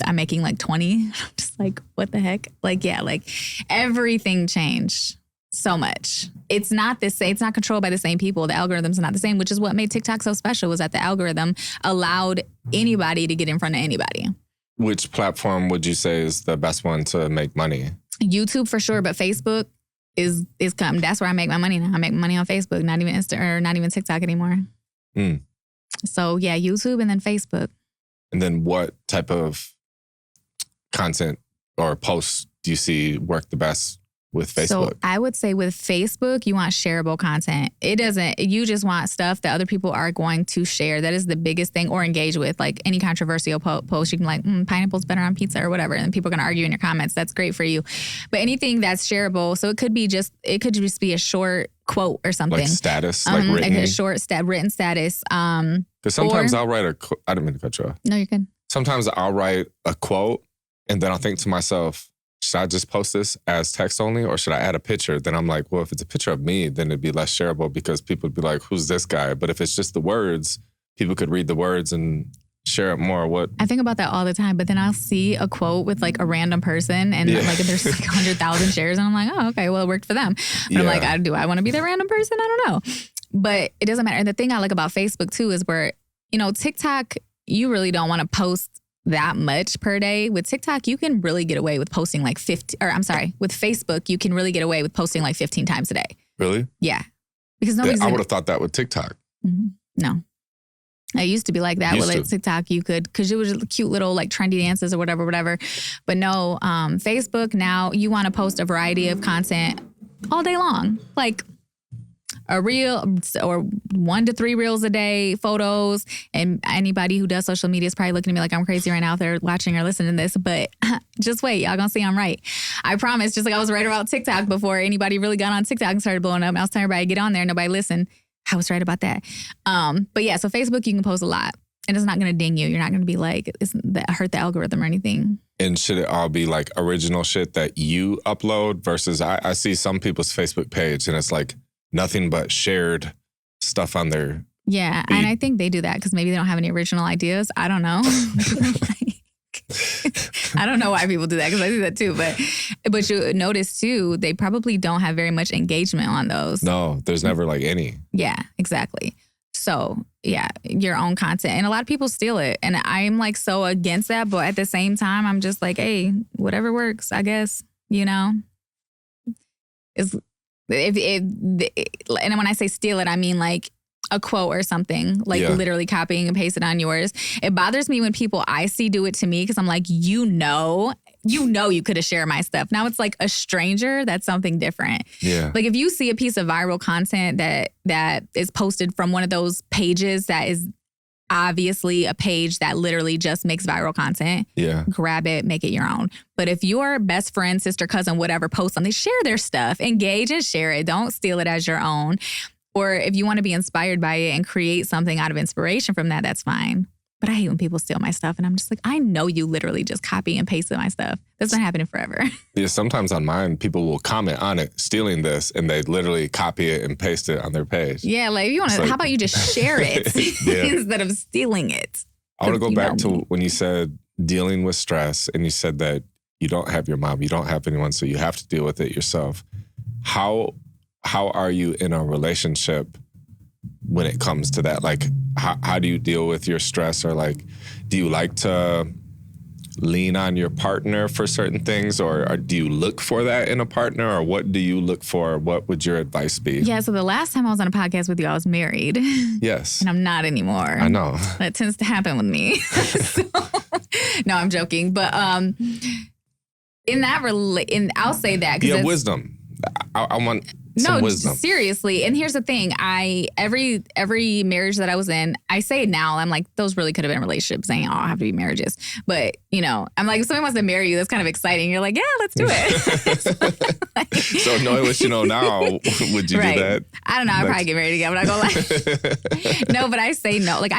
I'm making like 20. I'm just like, what the heck? Like, yeah, like everything changed so much. It's not the same. It's not controlled by the same people. The algorithm's not the same, which is what made TikTok so special, was that the algorithm allowed anybody to get in front of anybody. Which platform would you say is the best one to make money? YouTube for sure, but Facebook is coming. That's where I make my money now. I make money on Facebook, not even not even TikTok anymore. So yeah, YouTube and then Facebook. And then what type of content or posts do you see work the best with Facebook? So I would say with Facebook, you want shareable content. You just want stuff that other people are going to share. That is the biggest thing, or engage with. Like any controversial post, you can like, pineapple's better on pizza or whatever. And people are going to argue in your comments. That's great for you. But anything that's shareable, so it could just be a short quote or something. Like status, like written. Like a short written status. Because sometimes I'll write I didn't mean to cut you off. No, you're good. Sometimes I'll write a quote and then I'll think to myself, should I just post this as text only, or should I add a picture? Then I'm like, well, if it's a picture of me, then it'd be less shareable because people would be like, who's this guy? But if it's just the words, people could read the words and share it more. What? I think about that all the time, but then I'll see a quote with like a random person and like there's like 100,000 shares and I'm like, oh, okay, well, it worked for them. But I'm like, do I want to be the random person? I don't know. But it doesn't matter. And the thing I like about Facebook too is where, TikTok, you really don't want to post that much per day. With TikTok, you can really get away with posting like with Facebook, you can really get away with posting like 15 times a day. Really? Yeah. Because I would have thought that with TikTok. Mm-hmm. No. It used to be like that with like TikTok. You could, because it was cute little like trendy dances or whatever. But no, Facebook now, you want to post a variety of content all day long. Like a reel or 1 to 3 reels a day, photos. And anybody who does social media is probably looking at me like I'm crazy right now if they're watching or listening to this. But just wait, y'all gonna see I'm right. I promise. Just like I was right about TikTok before anybody really got on TikTok and started blowing up. And I was telling everybody to get on there. Nobody listened. I was right about that. But yeah, so Facebook, you can post a lot. And it's not going to ding you. You're not going to be like, hurt the algorithm or anything. And should it all be like original shit that you upload versus I see some people's Facebook page and it's like nothing but shared stuff on their Yeah. feed. And I think they do that because maybe they don't have any original ideas. I don't know. I don't know why people do that because I do that too. But you notice too, they probably don't have very much engagement on those. No, there's never like any. Yeah, exactly. So yeah, your own content. And a lot of people steal it. And I'm like so against that. But at the same time, I'm just like, hey, whatever works, I guess, you know. And when I say steal it, I mean like a quote or something, like literally copying and pasting on yours. It bothers me when people I see do it to me because I'm like, you could have shared my stuff. Now it's like a stranger, that's something different. Yeah. Like if you see a piece of viral content that is posted from one of those pages that is obviously a page that literally just makes viral content, grab it, make it your own. But if your best friend, sister, cousin, whatever posts something, share their stuff, engage and share it. Don't steal it as your own. Or if you want to be inspired by it and create something out of inspiration from that, that's fine. But I hate when people steal my stuff. And I'm just like, I know you literally just copy and pasted my stuff. That's not happening forever. Yeah, sometimes on mine, people will comment on it, stealing this, and they literally copy it and paste it on their page. Yeah, like, you want to, how about you just share it instead of stealing it? I want to go back to when you said dealing with stress and you said that you don't have your mom, you don't have anyone, so you have to deal with it yourself. How are you in a relationship when it comes to that? Like, how do you deal with your stress? Or like, do you like to lean on your partner for certain things? Or do you look for that in a partner? Or what do you look for? What would your advice be? Yeah, so the last time I was on a podcast with you, I was married. Yes. And I'm not anymore. I know. That tends to happen with me. No, I'm joking. But in that, I'll say that. You have wisdom. I want some wisdom. Seriously. And here's the thing. Every marriage that I was in, I say it now, I'm like, those really could have been relationships. They all have to be marriages. But, you know, I'm like, if someone wants to marry you, that's kind of exciting. You're like, yeah, let's do it. So knowing what you know now, would you do that? I don't know. I'd probably get married again. I'm not going to lie. No, but I say no. Like,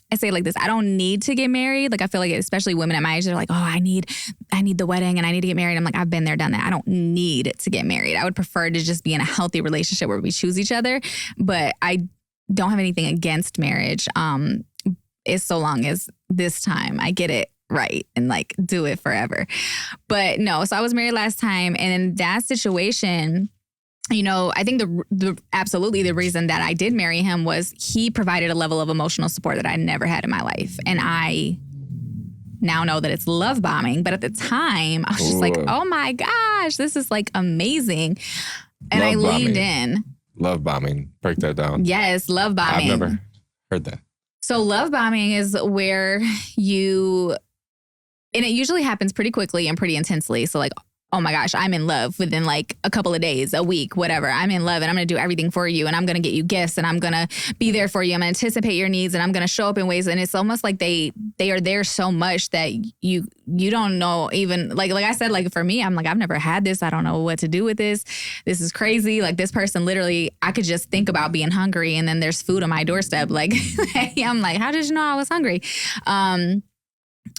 I say it like this. I don't need to get married. Like, I feel like especially women at my age, they're like, oh, I need the wedding and I need to get married. I'm like, I've been there, done that. I don't need to get married. I would prefer to just be in a healthy relationship where we choose each other. But I don't have anything against marriage. It's so long as this time I get it right and like do it forever. But no, so I was married last time. And in that situation, you know, I think absolutely the reason that I did marry him was he provided a level of emotional support that I never had in my life. And I now know that it's love bombing. But at the time, I was just like, oh my gosh, this is like amazing. And I leaned in. Love bombing. Break that down. Yes, love bombing. I've never heard that. So love bombing is where and it usually happens pretty quickly and pretty intensely. So like, oh my gosh, I'm in love within like a couple of days, a week, whatever. I'm in love and I'm going to do everything for you. And I'm going to get you gifts and I'm going to be there for you. I'm going to anticipate your needs and I'm going to show up in ways. And it's almost like they are there so much that you don't know even like I said, like for me, I'm like, I've never had this. I don't know what to do with this. This is crazy. Like this person literally, I could just think about being hungry and then there's food on my doorstep. Like, I'm like, how did you know I was hungry?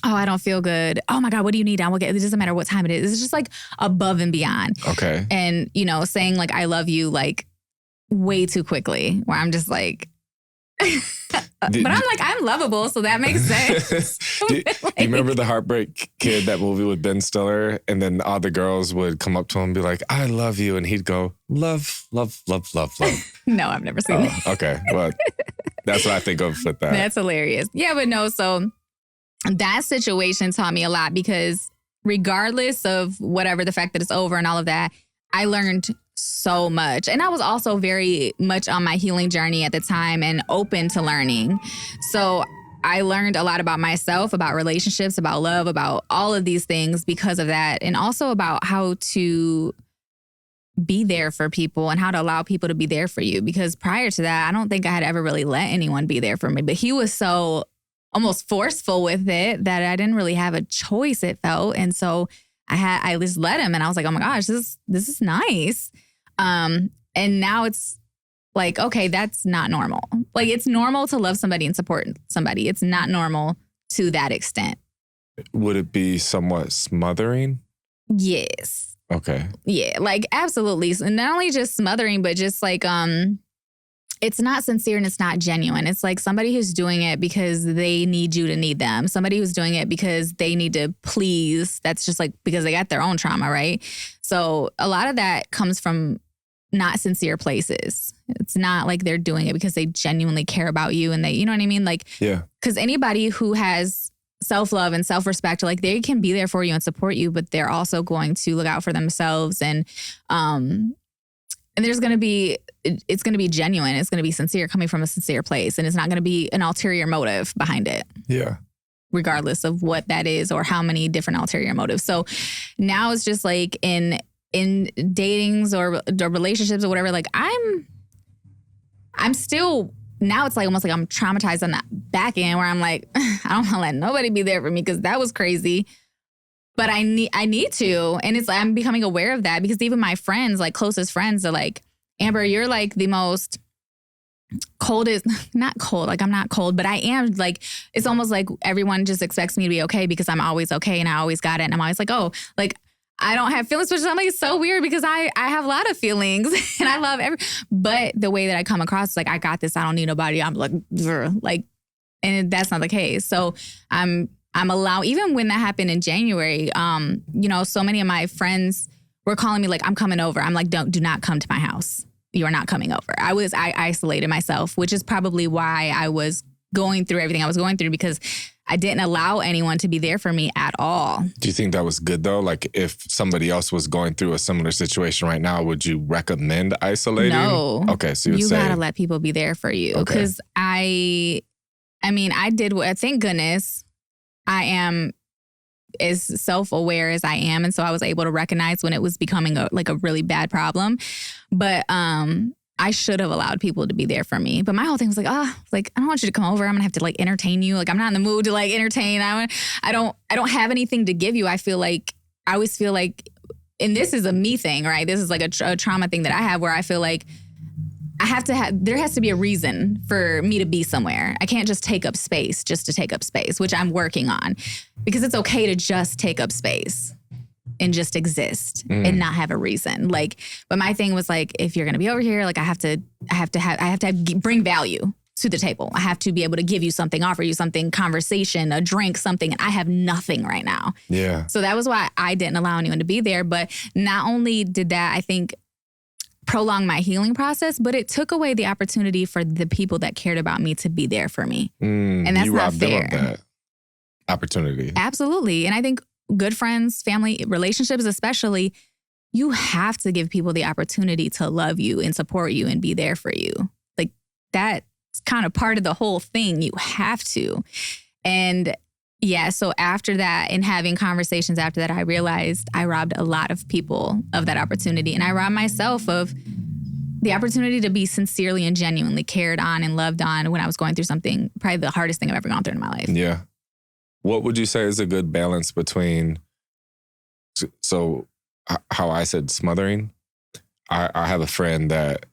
Oh, I don't feel good. Oh my God, what do you need? I will get, it doesn't matter what time it is. It's just like above and beyond. Okay. And, you know, saying like, I love you like way too quickly where I'm just like, but I'm like, I'm lovable. So that makes sense. Do you remember the Heartbreak Kid, that movie with Ben Stiller? And then all the girls would come up to him and be like, I love you. And he'd go, love, love, love, love, love. No, I've never seen that. Okay. Well, that's what I think of with that. That's hilarious. Yeah, but no, so that situation taught me a lot because regardless of whatever, the fact that it's over and all of that, I learned so much. And I was also very much on my healing journey at the time and open to learning. So I learned a lot about myself, about relationships, about love, about all of these things because of that. And also about how to be there for people and how to allow people to be there for you. Because prior to that, I don't think I had ever really let anyone be there for me. But he was so almost forceful with it that I didn't really have a choice, it felt. And so I just let him, and I was like, oh my gosh, this is nice. And now it's like, okay, that's not normal. Like, it's normal to love somebody and support somebody. It's not normal to that extent. Would it be somewhat smothering? Yes. Okay. Yeah, like absolutely. And not only just smothering, but just like, it's not sincere and it's not genuine. It's like somebody who's doing it because they need you to need them. Somebody who's doing it because they need to please. That's just like because they got their own trauma, right? So a lot of that comes from not sincere places. It's not like they're doing it because they genuinely care about you and they, you know what I mean? Like, yeah. Because anybody who has self-love and self-respect, like they can be there for you and support you, but they're also going to look out for themselves. And there's going to be, it's going to be genuine. It's going to be sincere, coming from a sincere place. And it's not going to be an ulterior motive behind it. Yeah. Regardless of what that is or how many different ulterior motives. So now it's just like in datings or relationships or whatever, like I'm still, now it's like almost like I'm traumatized on that back end where I'm like, I don't want to let nobody be there for me because that was crazy. But I need to. And it's like, I'm becoming aware of that because even my friends, like closest friends are like, Amber, you're like the most coldest, not cold, like I'm not cold, but I am like, it's almost like everyone just expects me to be okay because I'm always okay and I always got it. And I'm always like, oh, like I don't have feelings, which I'm like, it's so weird because I have a lot of feelings and I love but the way that I come across is like, I got this, I don't need nobody. I'm like, and that's not the case. So I'm allowed, even when that happened in January, so many of my friends were calling me like, I'm coming over. I'm like, do not come to my house. You are not coming over. I isolated myself, which is probably why I was going through everything I was going through because I didn't allow anyone to be there for me at all. Do you think that was good though? Like if somebody else was going through a similar situation right now, would you recommend isolating? No. Okay, so you gotta let people be there for you. Because I did, thank goodness, I am as self-aware as I am. And so I was able to recognize when it was becoming a really bad problem. But I should have allowed people to be there for me. But my whole thing was like, I don't want you to come over. I'm gonna have to like entertain you. Like I'm not in the mood to like entertain. I don't have anything to give you. I always feel like, and this is a me thing, right? This is like a trauma thing that I have where I feel like there has to be a reason for me to be somewhere. I can't just take up space just to take up space, which I'm working on because it's okay to just take up space and just exist and not have a reason. Like, but my thing was like, if you're going to be over here, like I have to bring value to the table. I have to be able to give you something, offer you something, conversation, a drink, something. And I have nothing right now. Yeah. So that was why I didn't allow anyone to be there. But not only did that, I think, prolong my healing process, but it took away the opportunity for the people that cared about me to be there for me. And that's not fair. Them of that opportunity. Absolutely. And I think good friends, family, relationships especially, you have to give people the opportunity to love you and support you and be there for you. Like that's kind of part of the whole thing. You have to. And yeah, so after that and having conversations after that, I realized I robbed a lot of people of that opportunity. And I robbed myself of the opportunity to be sincerely and genuinely cared on and loved on when I was going through something, probably the hardest thing I've ever gone through in my life. Yeah. What would you say is a good balance between, so how I said smothering? I have a friend that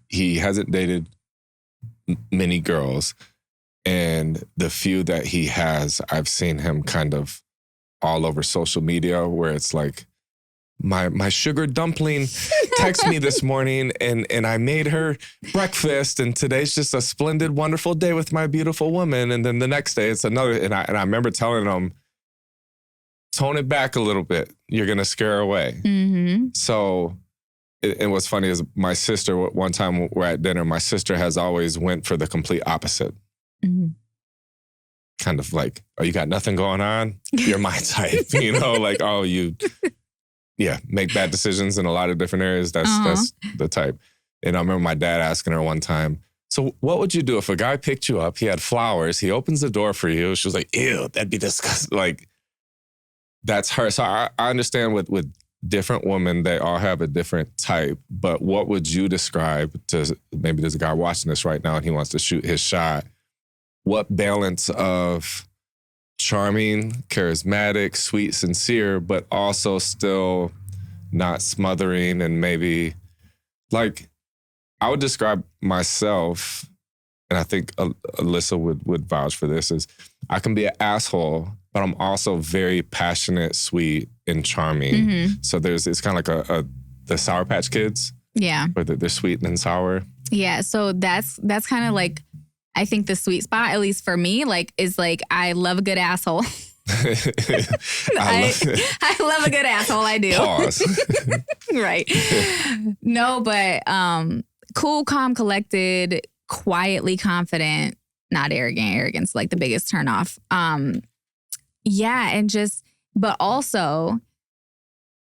he hasn't dated many girls. And the few that he has, I've seen him kind of all over social media where it's like, my sugar dumpling texted me this morning and I made her breakfast and today's just a splendid, wonderful day with my beautiful woman. And then the next day it's another, and I remember telling him, tone it back a little bit. You're going to scare her away. Mm-hmm. So and what's funny is my sister, one time we're at dinner, my sister has always went for the complete opposite. Mm-hmm. Kind of like, oh, you got nothing going on? You're my type, like, oh, make bad decisions in a lot of different areas. That's the type. And I remember my dad asking her one time, so what would you do if a guy picked you up, he had flowers, he opens the door for you, she was like, ew, that'd be disgusting. Like, that's her. So I understand with different women, they all have a different type, but what would you describe to, maybe there's a guy watching this right now and he wants to shoot his shot. What balance of charming, charismatic, sweet, sincere, but also still not smothering and maybe like, I would describe myself, and I think Alyssa would vouch for this, is I can be an asshole, but I'm also very passionate, sweet, and charming. Mm-hmm. So it's kind of like the Sour Patch Kids. Yeah. Where they're sweet and sour. Yeah. So that's kind of like, I think the sweet spot, at least for me, like, is like, I love a good asshole. I love a good asshole. I do. Pause. Right. No, but cool, calm, collected, quietly confident, not arrogant. Arrogance like the biggest turnoff. Yeah, and just, but also,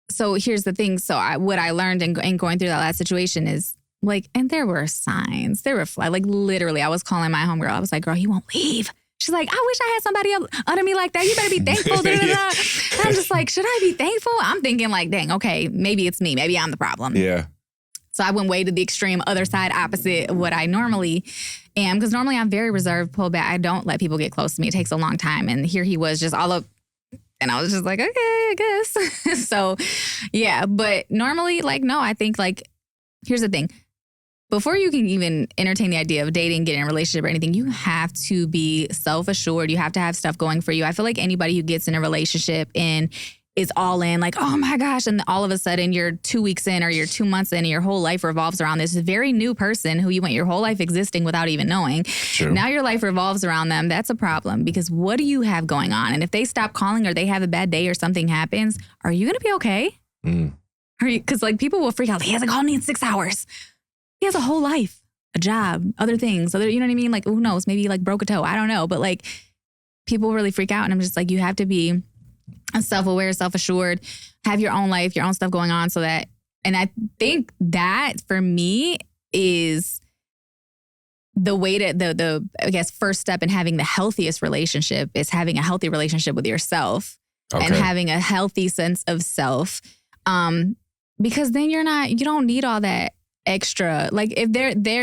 so here's the thing. So what I learned in going through that last situation is like, and there were signs, there were like literally, I was calling my homegirl. I was like, girl, he won't leave. She's like, I wish I had somebody else under me like that. You better be thankful. Da, da, da. And I'm just like, should I be thankful? I'm thinking like, dang, okay, maybe it's me. Maybe I'm the problem. Yeah. So I went way to the extreme other side, opposite of what I normally am. Because normally I'm very reserved, pulled back. I don't let people get close to me. It takes a long time. And here he was just all up. And I was just like, okay, I guess. So yeah, but normally like, no, I think like, here's the thing. Before you can even entertain the idea of dating, getting in a relationship or anything, you have to be self-assured. You have to have stuff going for you. I feel like anybody who gets in a relationship and is all in, like, oh my gosh, and all of a sudden you're 2 weeks in or you're 2 months in and your whole life revolves around this very new person who you went your whole life existing without even knowing. True. Now your life revolves around them. That's a problem because what do you have going on? And if they stop calling or they have a bad day or something happens, are you going to be okay? Are you? Because like people will freak out. He hasn't called me in 6 hours. He has a whole life, a job, other things, you know what I mean? Like, who knows? Maybe like broke a toe. I don't know. But like people really freak out. And I'm just like, you have to be self-aware, self-assured, have your own life, your own stuff going on so that, and I think that for me is the way to, the I guess, first step in having the healthiest relationship is having a healthy relationship with yourself and having a healthy sense of self. Because then you don't need all that extra, like if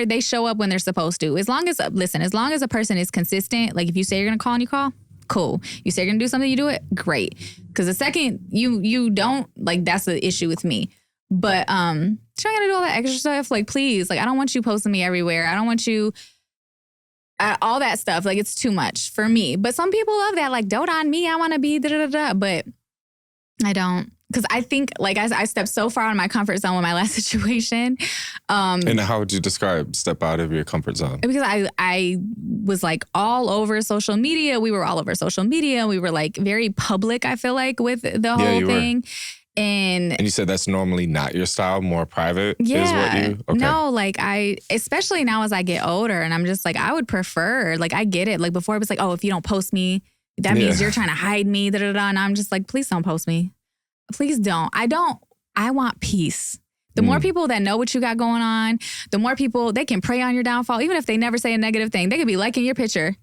they show up when they're supposed to. As long as a person is consistent, like if you say you're gonna call and you call, cool. You say you're gonna do something, you do it, great. Because the second you don't, like that's the issue with me. But trying to do all that extra stuff, like please, like I don't want you posting me everywhere. I don't want you all that stuff. Like it's too much for me. But some people love that, like dote on me. I want to be da da da. But I don't. Because I think, like, I stepped so far out of my comfort zone with my last situation. And how would you describe step out of your comfort zone? Because I was, like, all over social media. We were all over social media. We were, like, very public, I feel like, with the whole thing. And you said that's normally not your style, more private is what you... Okay. No, like, especially now as I get older, and I'm just, like, I would prefer, like, I get it. Like, before it was like, oh, if you don't post me, that means you're trying to hide me, da da da. And I'm just like, please don't post me. Please don't. I want peace. The more people that know what you got going on, the more people, they can prey on your downfall. Even if they never say a negative thing, they could be liking your picture.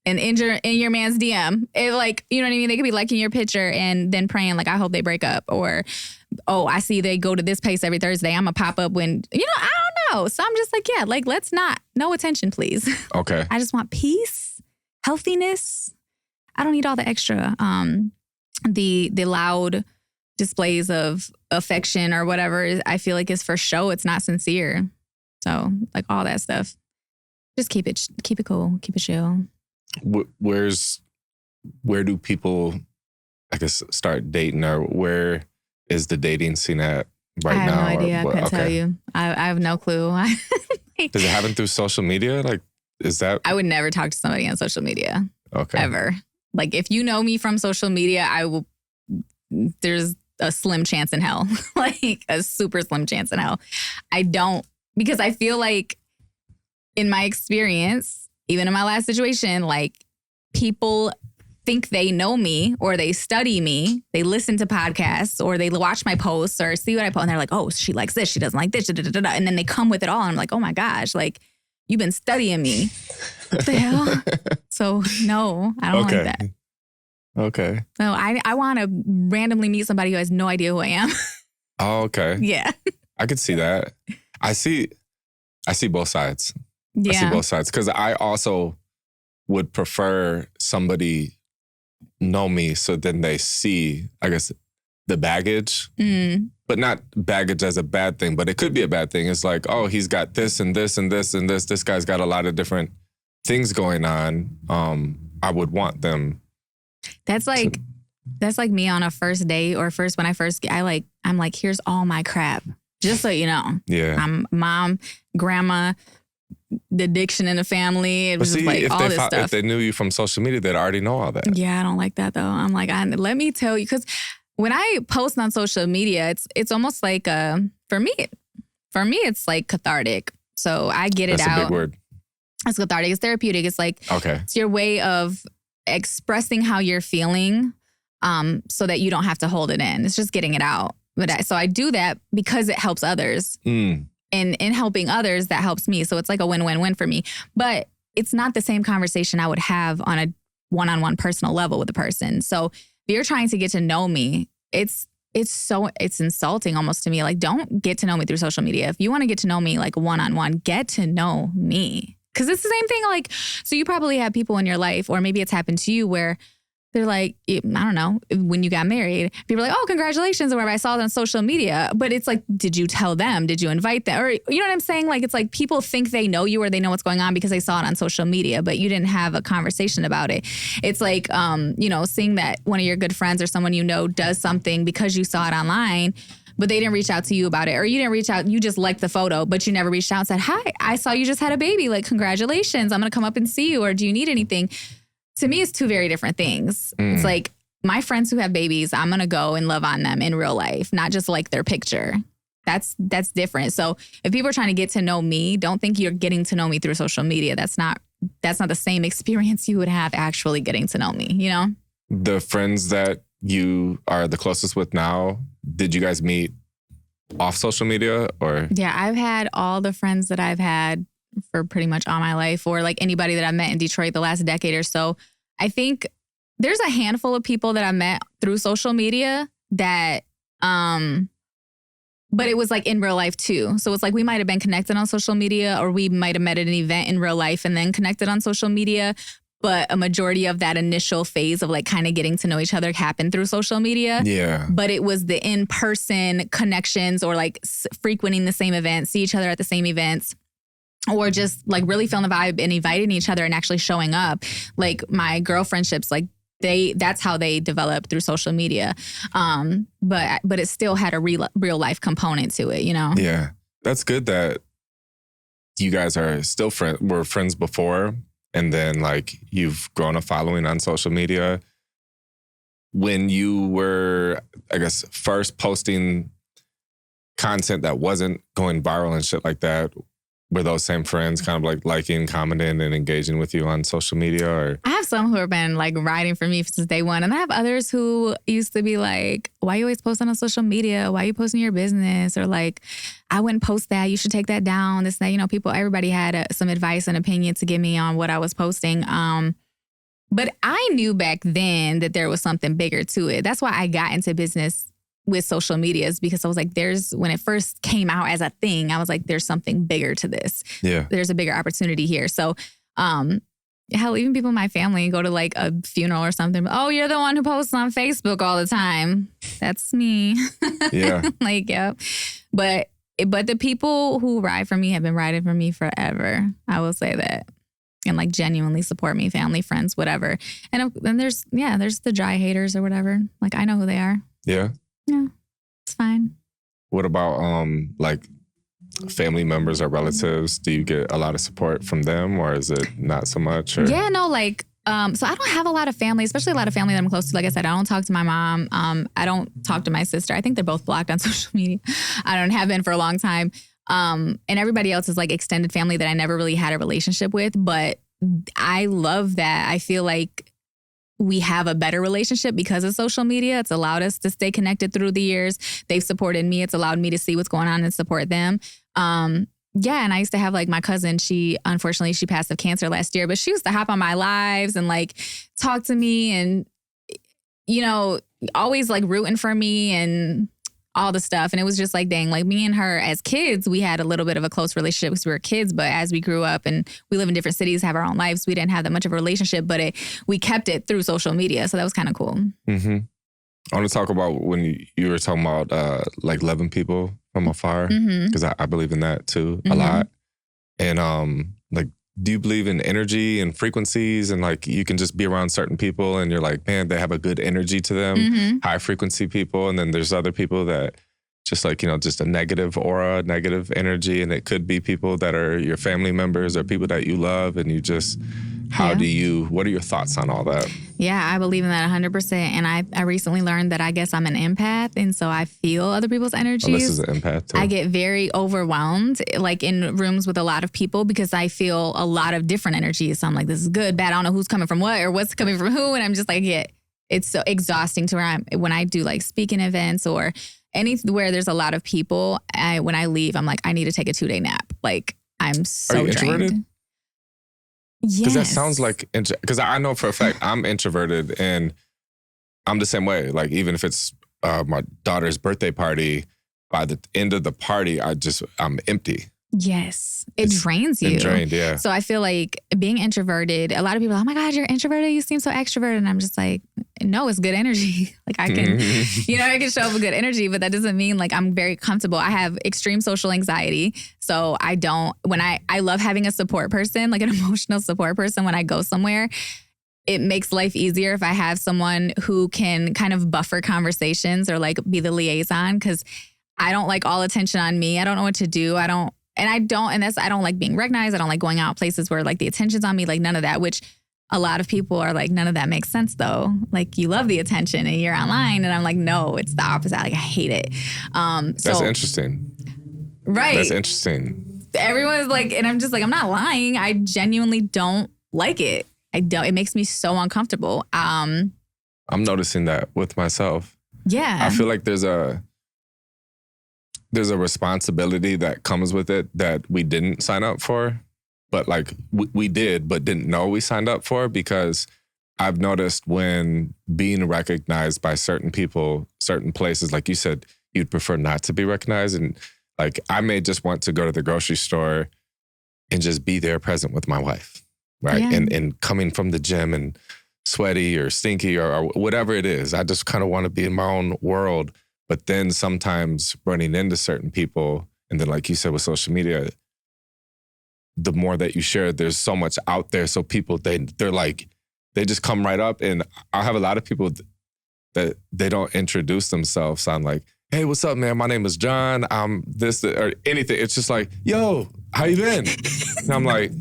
And in your man's DM. It like, you know what I mean? They could be liking your picture and then praying like, I hope they break up. Or, oh, I see they go to this place every Thursday. I'm going to pop up when, I don't know. So I'm just like, yeah, like let's not, no attention, please. Okay. I just want peace, healthiness. I don't need all the extra. The loud displays of affection or whatever, I feel like is for show. It's not sincere. So like all that stuff, just keep it cool, keep it chill. Where do people, I guess, start dating, or where is the dating scene at right now? I have no idea. I couldn't tell you. I have no clue. Does it happen through social media? Like, is that? I would never talk to somebody on social media. Okay. Ever. Like if you know me from social media, there's a slim chance in hell, like a super slim chance in hell. I don't, because I feel like in my experience, even in my last situation, like people think they know me or they study me, they listen to podcasts or they watch my posts or see what I post and they're like, oh, she likes this, she doesn't like this, da, da, da, da. And then they come with it all and I'm like, oh my gosh, like you've been studying me. What the hell? So no, I don't like that. Okay. So I want to randomly meet somebody who has no idea who I am. Oh, okay. Yeah. I could see that. I see both sides. I see Yeah. both sides. Because I also would prefer somebody know me so then they see, I guess, the baggage. But not baggage as a bad thing, but it could be a bad thing. It's like, oh, he's got this and this and this and this. This guy's got a lot of different things going on. I would want them. That's like me on a first date or when I'm like, here's all my crap. Just so you know. Yeah. I'm mom, grandma, the addiction in the family. It was just like all this stuff. If they knew you from social media, they'd already know all that. Yeah, I don't like that though. I'm like, let me tell you, because when I post on social media, it's almost like for me, it's like cathartic. So I get it out. That's a big word. It's cathartic. It's therapeutic. It's like It's your way of expressing how you're feeling, so that you don't have to hold it in. It's just getting it out. So I do that because it helps others. And in helping others, that helps me. So it's like a win-win-win for me. But it's not the same conversation I would have on a one-on-one personal level with a person. So if you're trying to get to know me, it's insulting almost to me. Like, don't get to know me through social media. If you want to get to know me like one-on-one, get to know me. Because it's the same thing. Like, so you probably have people in your life, or maybe it's happened to you where they're like, I don't know, when you got married, people are like, oh, congratulations, or whatever. I saw it on social media. But it's like, did you tell them? Did you invite them? Or, you know what I'm saying? Like, it's like people think they know you or they know what's going on because they saw it on social media, but you didn't have a conversation about it. It's like, seeing that one of your good friends or someone you know does something because you saw it online, but they didn't reach out to you about it. Or you didn't reach out, you just liked the photo, but you never reached out and said, hi, I saw you just had a baby. Like, congratulations. I'm going to come up and see you. Or do you need anything? To me, it's two very different things. It's like my friends who have babies, I'm going to go and love on them in real life, not just like their picture. That's different. So if people are trying to get to know me, don't think you're getting to know me through social media. That's not the same experience you would have actually getting to know me, you know? The friends that you are the closest with now, did you guys meet off social media or? Yeah, I've had all the friends that I've had for pretty much all my life, or like anybody that I've met in Detroit the last decade or so. I think there's a handful of people that I met through social media that, but it was like in real life too. So it's like we might have been connected on social media, or we might have met at an event in real life and then connected on social media. But a majority of that initial phase of like kind of getting to know each other happened through social media. Yeah. But it was the in-person connections, or like frequenting the same events, see each other at the same events, or just like really feeling the vibe and inviting each other and actually showing up. Like my girl friendships, like that's how they developed through social media. But it still had a real life component to it, you know? Yeah. That's good that you guys are still were friends before, and then like you've grown a following on social media. When you were, I guess, first posting content that wasn't going viral and shit like that, were those same friends kind of like liking, commenting, and engaging with you on social media? Or I have some who have been like writing for me since day one. And I have others who used to be like, why you always posting on social media? Why you posting your business? Or like, I wouldn't post that. You should take that down. This, that, you know, everybody had some advice and opinion to give me on what I was posting. But I knew back then that there was something bigger to it. That's why I got into business with social medias, because I was like, when it first came out as a thing, I was like, there's something bigger to this. Yeah. There's a bigger opportunity here. So, hell, even people in my family go to like a funeral or something. Oh, you're the one who posts on Facebook all the time. That's me. Yeah. Like, yeah. But the people who ride for me have been riding for me forever. I will say that. And like genuinely support me, family, friends, whatever. And then there's the dry haters or whatever. Like, I know who they are. Yeah. Yeah, it's fine. What about like family members or relatives? Do you get a lot of support from them, or is it not so much? Or? Yeah, no, like, so I don't have a lot of family, especially a lot of family that I'm close to. Like I said, I don't talk to my mom. I don't talk to my sister. I think they're both blocked on social media. I don't have been for a long time. And everybody else is like extended family that I never really had a relationship with. But I love that. I feel like we have a better relationship because of social media. It's allowed us to stay connected through the years. They've supported me. It's allowed me to see what's going on and support them. Yeah, and I used to have like my cousin, unfortunately she passed of cancer last year, but she used to hop on my lives and like talk to me. And you know, always like rooting for me and all the stuff. And it was just like, dang, like me and her as kids, we had a little bit of a close relationship because we were kids. But as we grew up and we live in different cities, have our own lives, we didn't have that much of a relationship, but we kept it through social media. So that was kind of cool. Mm-hmm. I want to talk about when you were talking about like loving people from afar, because I believe in that too a lot. And like, do you believe in energy and frequencies and like you can just be around certain people and you're like, man, they have a good energy to them, high frequency people. And then there's other people that just like, you know, just a negative aura, negative energy. And it could be people that are your family members or people that you love. And you just, what are your thoughts on all that? Yeah, I believe in that 100%. And I recently learned that I guess I'm an empath. And so I feel other people's energies. Oh, this is an empath too. I get very overwhelmed, like in rooms with a lot of people, because I feel a lot of different energies. So I'm like, this is good, bad. I don't know who's coming from what or what's coming from who. And I'm just like, it's so exhausting to where when I do like speaking events or anywhere there's a lot of people, when I leave, I'm like, I need to take a 2-day nap. Like I'm so Are you drained. introverted? Yes. Because that sounds like, because I know for a fact I'm introverted and I'm the same way. Like even if it's my daughter's birthday party, by the end of the party, I'm empty. Yes. It drains you. It's drained, yeah. So I feel like being introverted, a lot of people are, oh my God, you're introverted. You seem so extroverted. And I'm just like, no, it's good energy. Like I can, I can show up with good energy, but that doesn't mean like I'm very comfortable. I have extreme social anxiety. So I love having a support person, like an emotional support person when I go somewhere. It makes life easier if I have someone who can kind of buffer conversations or like be the liaison, because I don't like all attention on me. I don't know what to do. I don't like being recognized. I don't like going out places where like the attention's on me, like none of that, which a lot of people are like, none of that makes sense though. Like you love the attention and you're online. And I'm like, no, it's the opposite. Like I hate it. That's interesting. Right. That's interesting. Everyone's like, and I'm just like, I'm not lying. I genuinely don't like it. It makes me so uncomfortable. I'm noticing that with myself. Yeah. I feel like there's a responsibility that comes with it that we didn't sign up for, but like we did, but didn't know we signed up for, because I've noticed when being recognized by certain people, certain places, like you said, you'd prefer not to be recognized. And like, I may just want to go to the grocery store and just be there present with my wife, right? Yeah. And coming from the gym and sweaty or stinky or whatever it is, I just kind of want to be in my own world. But then sometimes running into certain people, and then like you said with social media, the more that you share, there's so much out there. So people, they're like, they just come right up. And I have a lot of people that they don't introduce themselves. I'm like, hey, what's up, man? My name is John. I'm this or anything. It's just like, yo, how you been? And I'm like,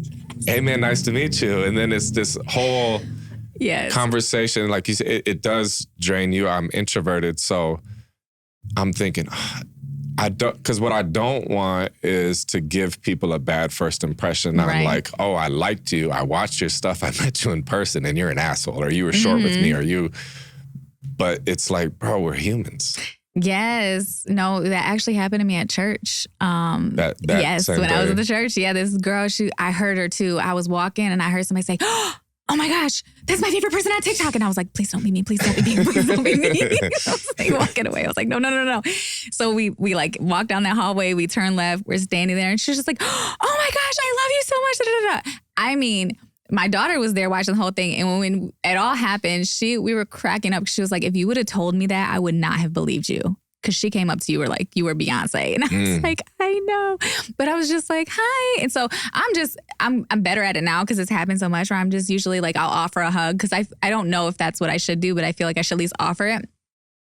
hey, man, nice to meet you. And then it's this whole conversation. Like you said, it does drain you. I'm introverted. So I'm thinking, because what I don't want is to give people a bad first impression. Right. I'm like, oh, I liked you. I watched your stuff. I met you in person and you're an asshole, or you were short with me, but it's like, bro, we're humans. Yes. No, that actually happened to me at church. Yes, when I was at the church. Yeah, this girl, I heard her too. I was walking and I heard somebody say, oh my gosh, that's my favorite person on TikTok. And I was like, please don't be me. Please don't be me. Please don't be me. I was like walking away. I was like, no. So we like walked down that hallway. We turned left. We're standing there. And she's just like, oh my gosh, I love you so much. Da, da, da. I mean, my daughter was there watching the whole thing. And when it all happened, we were cracking up. She was like, if you would have told me that, I would not have believed you. Because she came up to you, like, you were Beyonce. And I was like, I know. But I was just like, hi. And so I'm better at it now because it's happened so much where I'm just usually like, I'll offer a hug because I don't know if that's what I should do, but I feel like I should at least offer it.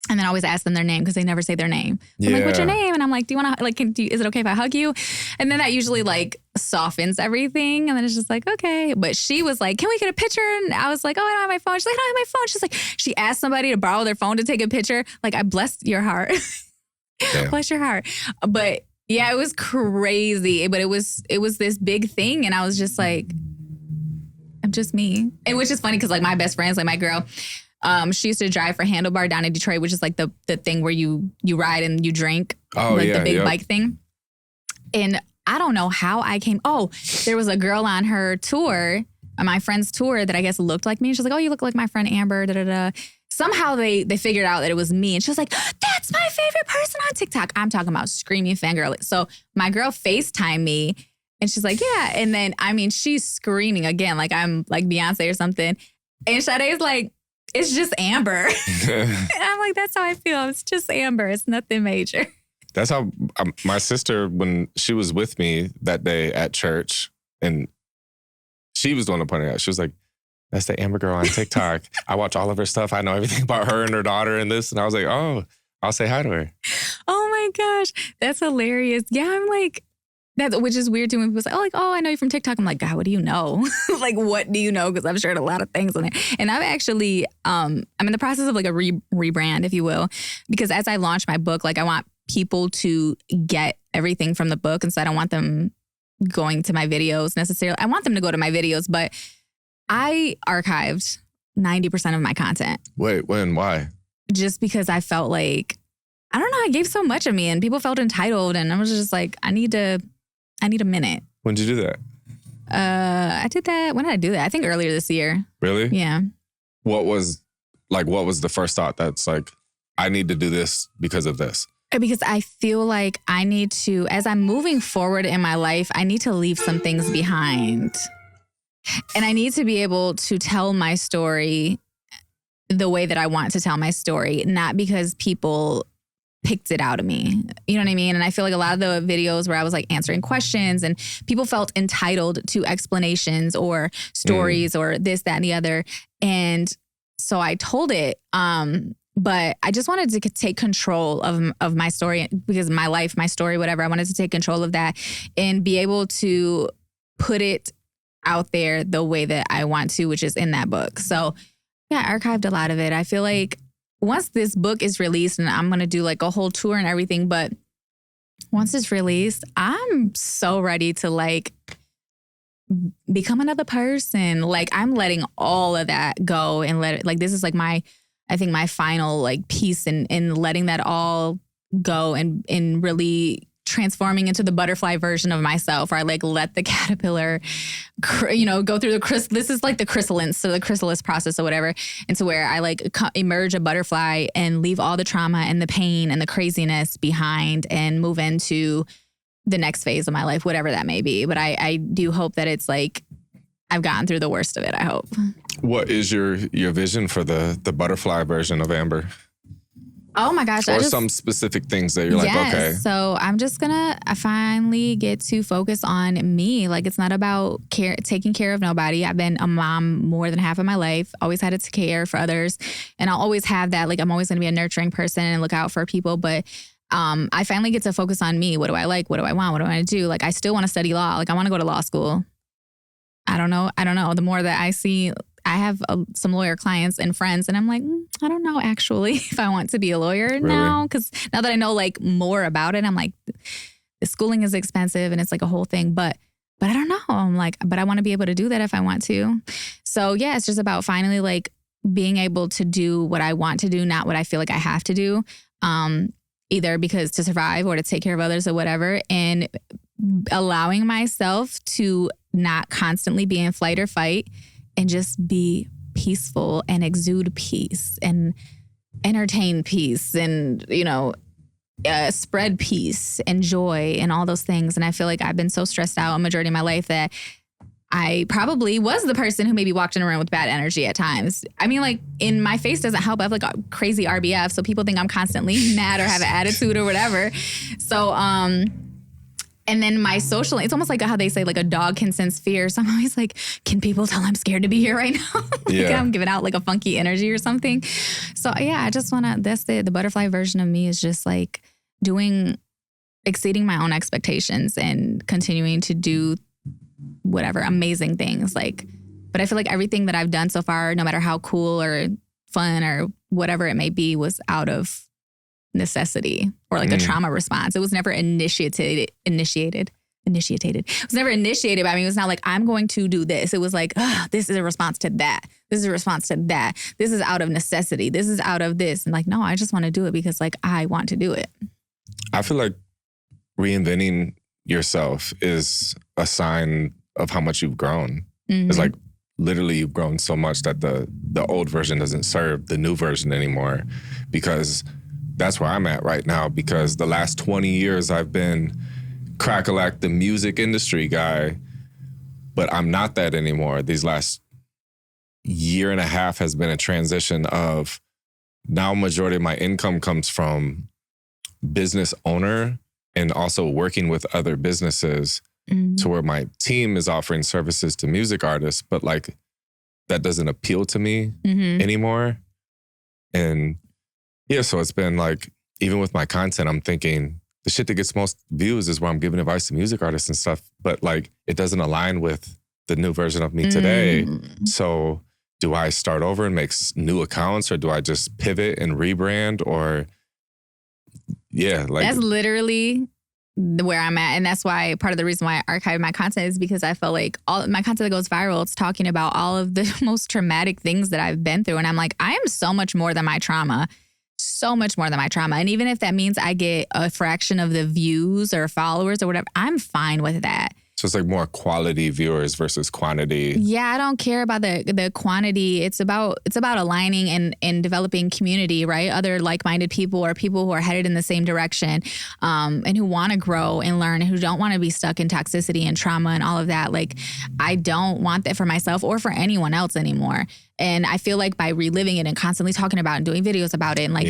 And then I always ask them their name because they never say their name. I'm like, what's your name? And I'm like, do you want to, like, is it okay if I hug you? And then that usually like softens everything. And then it's just like, okay. But she was like, can we get a picture? And I was like, oh, I don't have my phone. She's like, I don't have my phone. She's like, she asked somebody to borrow their phone to take a picture. Like, I blessed your heart. Bless your heart. But yeah, it was crazy. But it was this big thing. And I was just like, I'm just me. And which is funny because like my best friends, like my girl, she used to drive for Handlebar down in Detroit, which is like the thing where you ride and you drink, like the big bike thing. And I don't know how I came. Oh, there was a girl on her tour, my friend's tour, that I guess looked like me. She's like, oh, you look like my friend Amber, da da da. somehow they figured out that it was me. And she was like, that's my favorite person on TikTok. I'm talking about screaming fangirl. So my girl FaceTimed me and she's like, yeah. And then, I mean, she's screaming again, like I'm like Beyonce or something. And Sade's like, it's just Amber. And I'm like, that's how I feel. It's just Amber. It's nothing major. That's how my sister, when she was with me that day at church, and she was the one to point it out. She was like, that's the Amber girl on TikTok. I watch all of her stuff. I know everything about her and her daughter and this. And I was like, oh, I'll say hi to her. Oh my gosh. That's hilarious. Yeah, I'm like, which is weird too when people say, oh, I know you from TikTok. I'm like, God, what do you know? Like, what do you know? Because I've shared a lot of things on there. And I've actually, I'm in the process of like a rebrand, if you will. Because as I launch my book, like I want people to get everything from the book. And so I don't want them going to my videos necessarily. I want them to go to my videos, but I archived 90% of my content. Wait, when? Why? Just because I felt like, I don't know, I gave so much of me and people felt entitled. And I was just like, I need a minute. When did you do that? I did that. When did I do that? I think earlier this year. Really? Yeah. What was the first thought that's like, I need to do this because of this? Because I feel like I need to, as I'm moving forward in my life, I need to leave some things behind. And I need to be able to tell my story the way that I want to tell my story, not because people picked it out of me. You know what I mean? And I feel like a lot of the videos where I was like answering questions and people felt entitled to explanations or stories or this, that, and the other. And so I told it, but I just wanted to take control of my story, because my life, my story, whatever. I wanted to take control of that and be able to put it out there the way that I want to, which is in that book. So yeah, I archived a lot of it. I feel like once this book is released, and I'm going to do like a whole tour and everything, but once it's released, I'm so ready to like become another person. Like I'm letting all of that go and let it, like, this is like I think my final like piece in letting that all go and really transforming into the butterfly version of myself, where I like let the caterpillar, go through the this is like the chrysalis, so the chrysalis process or whatever. And so where I like emerge a butterfly and leave all the trauma and the pain and the craziness behind and move into the next phase of my life, whatever that may be. But I do hope that it's like, I've gotten through the worst of it, I hope. What is your vision for the butterfly version of Amber? Oh my gosh. Or some specific things that you're like, okay. So I'm just I finally get to focus on me. Like it's not about taking care of nobody. I've been a mom more than half of my life, always had to care for others. And I'll always have that. Like I'm always going to be a nurturing person and look out for people. But I finally get to focus on me. What do I like? What do I want? What do I want to do? Like I still want to study law. Like I want to go to law school. I don't know. The more that I see, I have some lawyer clients and friends, and I'm like, I don't know actually if I want to be a lawyer now, because now that I know like more about it, I'm like, the schooling is expensive and it's like a whole thing. But I don't know. I'm like, but I want to be able to do that if I want to. So yeah, it's just about finally like being able to do what I want to do, not what I feel like I have to do, either because to survive or to take care of others or whatever, and allowing myself to not constantly be in flight or fight and just be peaceful and exude peace and entertain peace and, spread peace and joy and all those things. And I feel like I've been so stressed out a majority of my life that I probably was the person who maybe walked in a room with bad energy at times. I mean, like, in my face doesn't help. I have like a crazy RBF, so people think I'm constantly mad or have an attitude or whatever. So, and then my social, it's almost like how they say like a dog can sense fear. So I'm always like, can people tell I'm scared to be here right now? Like I'm giving out like a funky energy or something. So yeah, I just want to, that's the butterfly version of me is just like exceeding my own expectations and continuing to do whatever amazing things. Like, but I feel like everything that I've done so far, no matter how cool or fun or whatever it may be, was out of necessity or like a trauma response. It was never initiated. It was never initiated by me. It was not like, I'm going to do this. It was like, this is a response to that. This is a response to that. This is out of necessity. This is out of this. And like, no, I just want to do it because like, I want to do it. I feel like reinventing yourself is a sign of how much you've grown. Mm-hmm. It's like literally you've grown so much that the the old version doesn't serve the new version anymore, because that's where I'm at right now. Because the last 20 years I've been crack-a-lack the music industry guy, but I'm not that anymore. These last year and a half has been a transition of now majority of my income comes from business owner and also working with other businesses to where my team is offering services to music artists, but like that doesn't appeal to me anymore. And yeah, so it's been like, even with my content, I'm thinking the shit that gets most views is where I'm giving advice to music artists and stuff, but like it doesn't align with the new version of me today. So do I start over and make new accounts, or do I just pivot and rebrand? Or yeah, like that's literally where I'm at. And that's why part of the reason why I archive my content is because I feel like all my content that goes viral, it's talking about all of the most traumatic things that I've been through. And I'm like, I am so much more than my trauma. So much more than my trauma. And even if that means I get a fraction of the views or followers or whatever, I'm fine with that. So it's like more quality viewers versus quantity. Yeah, I don't care about the quantity. It's about aligning and developing community, right? Other like-minded people or people who are headed in the same direction, and who want to grow and learn, and who don't want to be stuck in toxicity and trauma and all of that. Like, I don't want that for myself or for anyone else anymore. And I feel like by reliving it and constantly talking about it and doing videos about it, and like,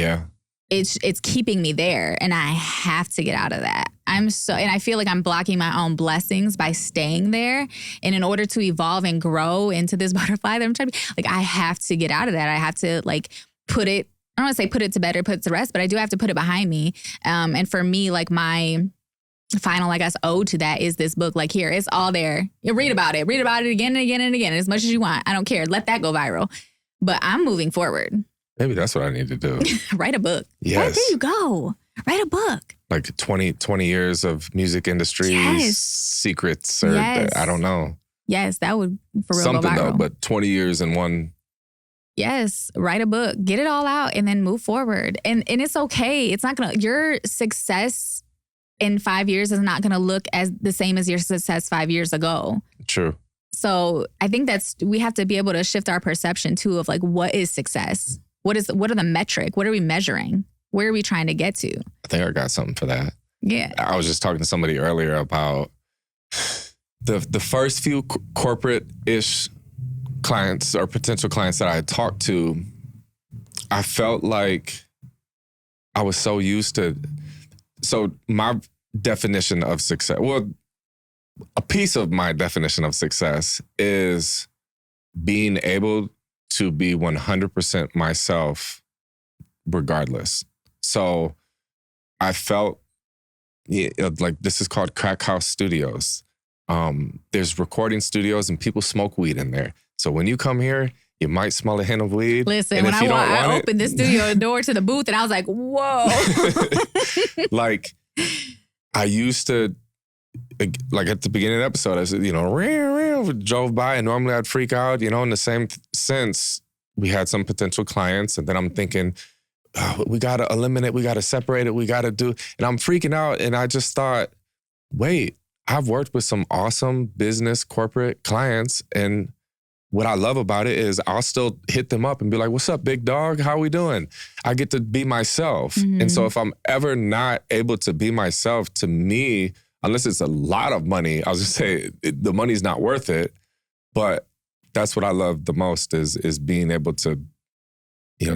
it's keeping me there, and I have to get out of that. And I feel like I'm blocking my own blessings by staying there. And in order to evolve and grow into this butterfly that I'm trying to be, like, I have to get out of that. I have to like put it, I don't want to say put it to bed or put it to rest, but I do have to put it behind me. And for me, like my final, I guess, ode to that is this book. Like, here, it's all there. You read about it again and again and again, as much as you want. I don't care. Let that go viral. But I'm moving forward. Maybe that's what I need to do. Write a book. Yes. There you go. Write a book. Like 20 years of music industry secrets, or I don't know. Yes, that would for real something go viral. Though, but 20 years in one. Yes, write a book, get it all out, and then move forward. And it's okay. It's not gonna, your success in 5 years is not gonna look as the same as your success 5 years ago. True. So I think we have to be able to shift our perception too of like, what is success? What are the metric? What are we measuring? Where are we trying to get to? I think I got something for that. Yeah. I was just talking to somebody earlier about the first few corporate-ish clients or potential clients that I had talked to. I felt like I was so used to, so my definition of success, well, a piece of my definition of success is being able to be 100% myself regardless. So I felt like this is called Crack House Studios. There's recording studios and people smoke weed in there. So when you come here, you might smell a hint of weed. Listen, when I opened the studio door to the booth and I was like, whoa. Like, I used to, like at the beginning of the episode, I said, drove by and normally I'd freak out, in the same sense, we had some potential clients and then I'm thinking, we got to eliminate, we got to separate it, we got to do, and I'm freaking out. And I just thought, wait, I've worked with some awesome business corporate clients, and what I love about it is I'll still hit them up and be like, what's up, big dog? How we doing? I get to be myself. Mm-hmm. And so if I'm ever not able to be myself, to me, unless it's a lot of money, I was just say the money's not worth it. But that's what I love the most is being able to,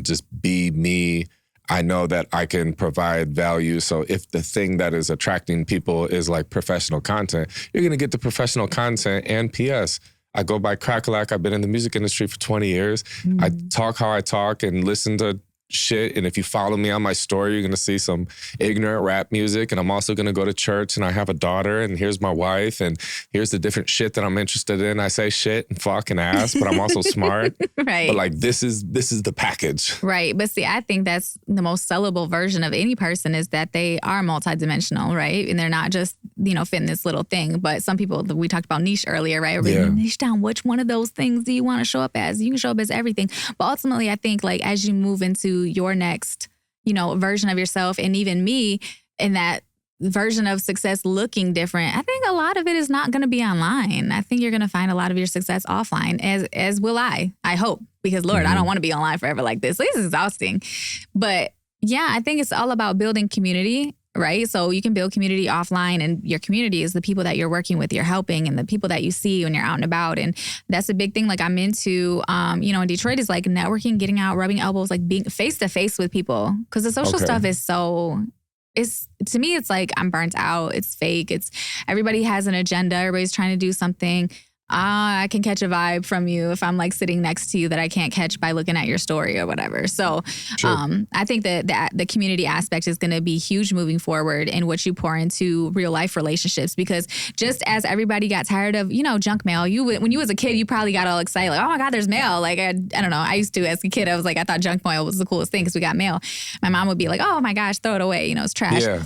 just be me. I know that I can provide value. So if the thing that is attracting people is like professional content, you're going to get the professional content. And P.S., I go by Crackalack. I've been in the music industry for 20 years. Mm-hmm. I talk how I talk and listen to shit. And if you follow me on my story, you're going to see some ignorant rap music. And I'm also going to go to church, and I have a daughter, and here's my wife, and here's the different shit that I'm interested in. I say shit and fuck and ass, but I'm also smart. Right. But like, this is the package. Right. But see, I think that's the most sellable version of any person, is that they are multidimensional, right? And they're not just, fitting this little thing. But some people, we talked about niche earlier, right? We're niche down. Which one of those things do you want to show up as? You can show up as everything. But ultimately, I think like as you move into your next, version of yourself, and even me, in that version of success looking different, I think a lot of it is not going to be online. I think you're going to find a lot of your success offline, as will I hope, because Lord, I don't want to be online forever like this. This is exhausting. But yeah, I think it's all about building community, right? So you can build community offline, and your community is the people that you're working with, you're helping, and the people that you see when you're out and about. And that's a big thing. Like I'm into, in Detroit is like networking, getting out, rubbing elbows, like being face to face with people. Because the social stuff is to me, it's like I'm burnt out. It's fake. Everybody has an agenda. Everybody's trying to do something. I can catch a vibe from you if I'm like sitting next to you that I can't catch by looking at your story or whatever. So I think that the community aspect is going to be huge moving forward in what you pour into real life relationships, because just as everybody got tired of, junk mail, when you was a kid, you probably got all excited like, oh my God, there's mail. Like, I don't know. I used to, as a kid, I was like, I thought junk mail was the coolest thing because we got mail. My mom would be like, oh my gosh, throw it away. It's trash. Yeah.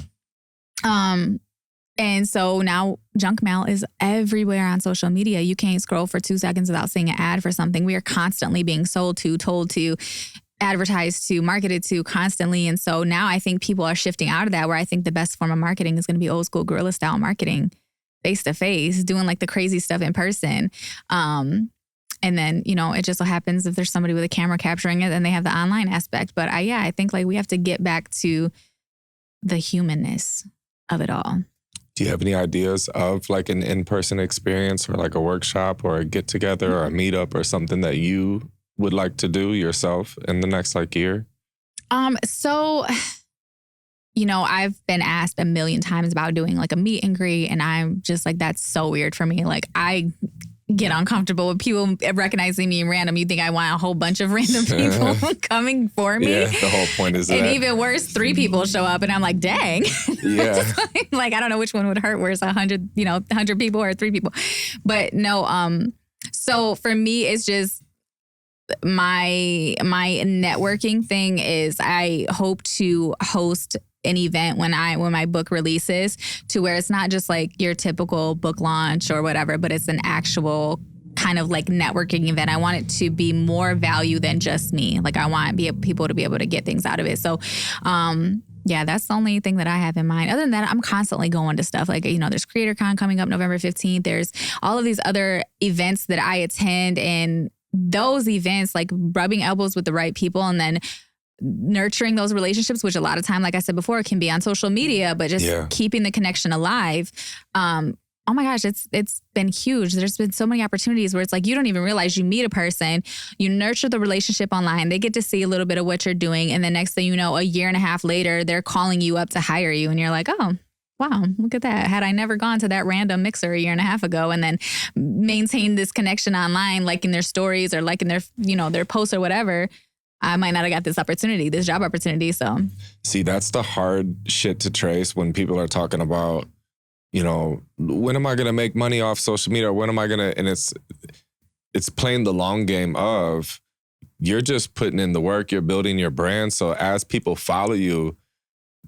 And so now junk mail is everywhere on social media. You can't scroll for 2 seconds without seeing an ad for something. We are constantly being sold to, told to, advertised to, marketed to constantly. And so now I think people are shifting out of that, where I think the best form of marketing is going to be old school guerrilla style marketing, face to face, doing like the crazy stuff in person. And then, it just so happens if there's somebody with a camera capturing it, then they have the online aspect. But I think like we have to get back to the humanness of it all. Do you have any ideas of like an in-person experience or like a workshop or a get together or a meetup or something that you would like to do yourself in the next like year? So, I've been asked a million times about doing like a meet and greet, and I'm just like, that's so weird for me. Like I get uncomfortable with people recognizing me random. You think I want a whole bunch of random people coming for me? Yeah, the whole point is and even worse, 3 people show up and I'm like, dang. Yeah. Like, I don't know which one would hurt worse, 100 people or 3 people. But no, so for me, it's just my networking thing is I hope to host an event when my book releases, to where it's not just like your typical book launch or whatever, but it's an actual kind of like networking event. I want it to be more value than just me. Like I want people to be able to get things out of it. So, that's the only thing that I have in mind. Other than that, I'm constantly going to stuff like, there's CreatorCon coming up November 15th. There's all of these other events that I attend, and those events, like rubbing elbows with the right people and then nurturing those relationships, which a lot of time, like I said before, can be on social media, but just keeping the connection alive. Oh my gosh, it's been huge. There's been so many opportunities where it's like you don't even realize you meet a person, you nurture the relationship online, they get to see a little bit of what you're doing, and the next thing you know, a year and a half later, they're calling you up to hire you, and you're like, oh, wow, look at that. Had I never gone to that random mixer a year and a half ago and then maintained this connection online, liking their stories or liking their, their posts or whatever, I might not have got this job opportunity. So see, that's the hard shit to trace when people are talking about, when am I going to make money off social media? Or when am I going to, and it's playing the long game of you're just putting in the work, you're building your brand. So as people follow you,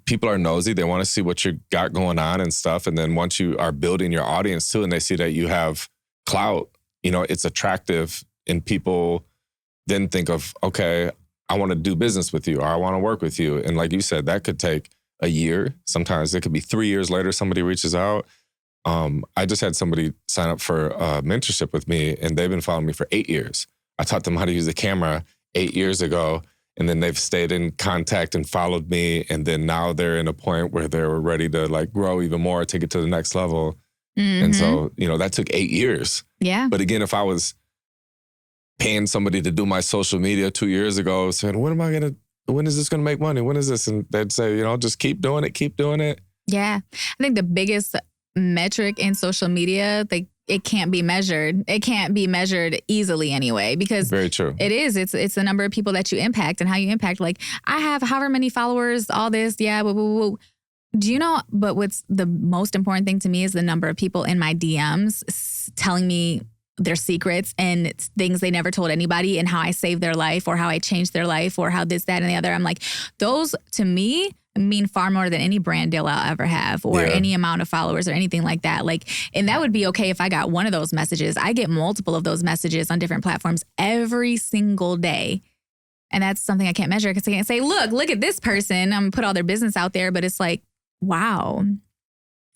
people are nosy. They want to see what you got going on and stuff. And then once you are building your audience too, and they see that you have clout, it's attractive, and people then think of, okay, I want to do business with you, or I want to work with you. And like you said, that could take a year. Sometimes it could be 3 years later, somebody reaches out. I just had somebody sign up for a mentorship with me, and they've been following me for 8 years. I taught them how to use a camera 8 years ago, and then they've stayed in contact and followed me. And then now they're in a point where they're ready to like grow even more, take it to the next level. And so, that took 8 years. Yeah. But again, if I was paying somebody to do my social media 2 years ago, saying, when is this going to make money? When is this? And they'd say, just keep doing it. Yeah. I think the biggest metric in social media, like it can't be measured. It can't be measured easily anyway, because very true. It is. It's the number of people that you impact and how you impact. Like I have however many followers, all this. Yeah. Do you know, but what's the most important thing to me is the number of people in my DMs telling me their secrets and things they never told anybody, and how I saved their life or how I changed their life or how this, that, and the other. I'm like, those to me mean far more than any brand deal I'll ever have or any amount of followers or anything like that. Like, and that would be okay if I got one of those messages. I get multiple of those messages on different platforms every single day. And that's something I can't measure because I can't say, look at this person. I'm gonna put all their business out there. But it's like, wow,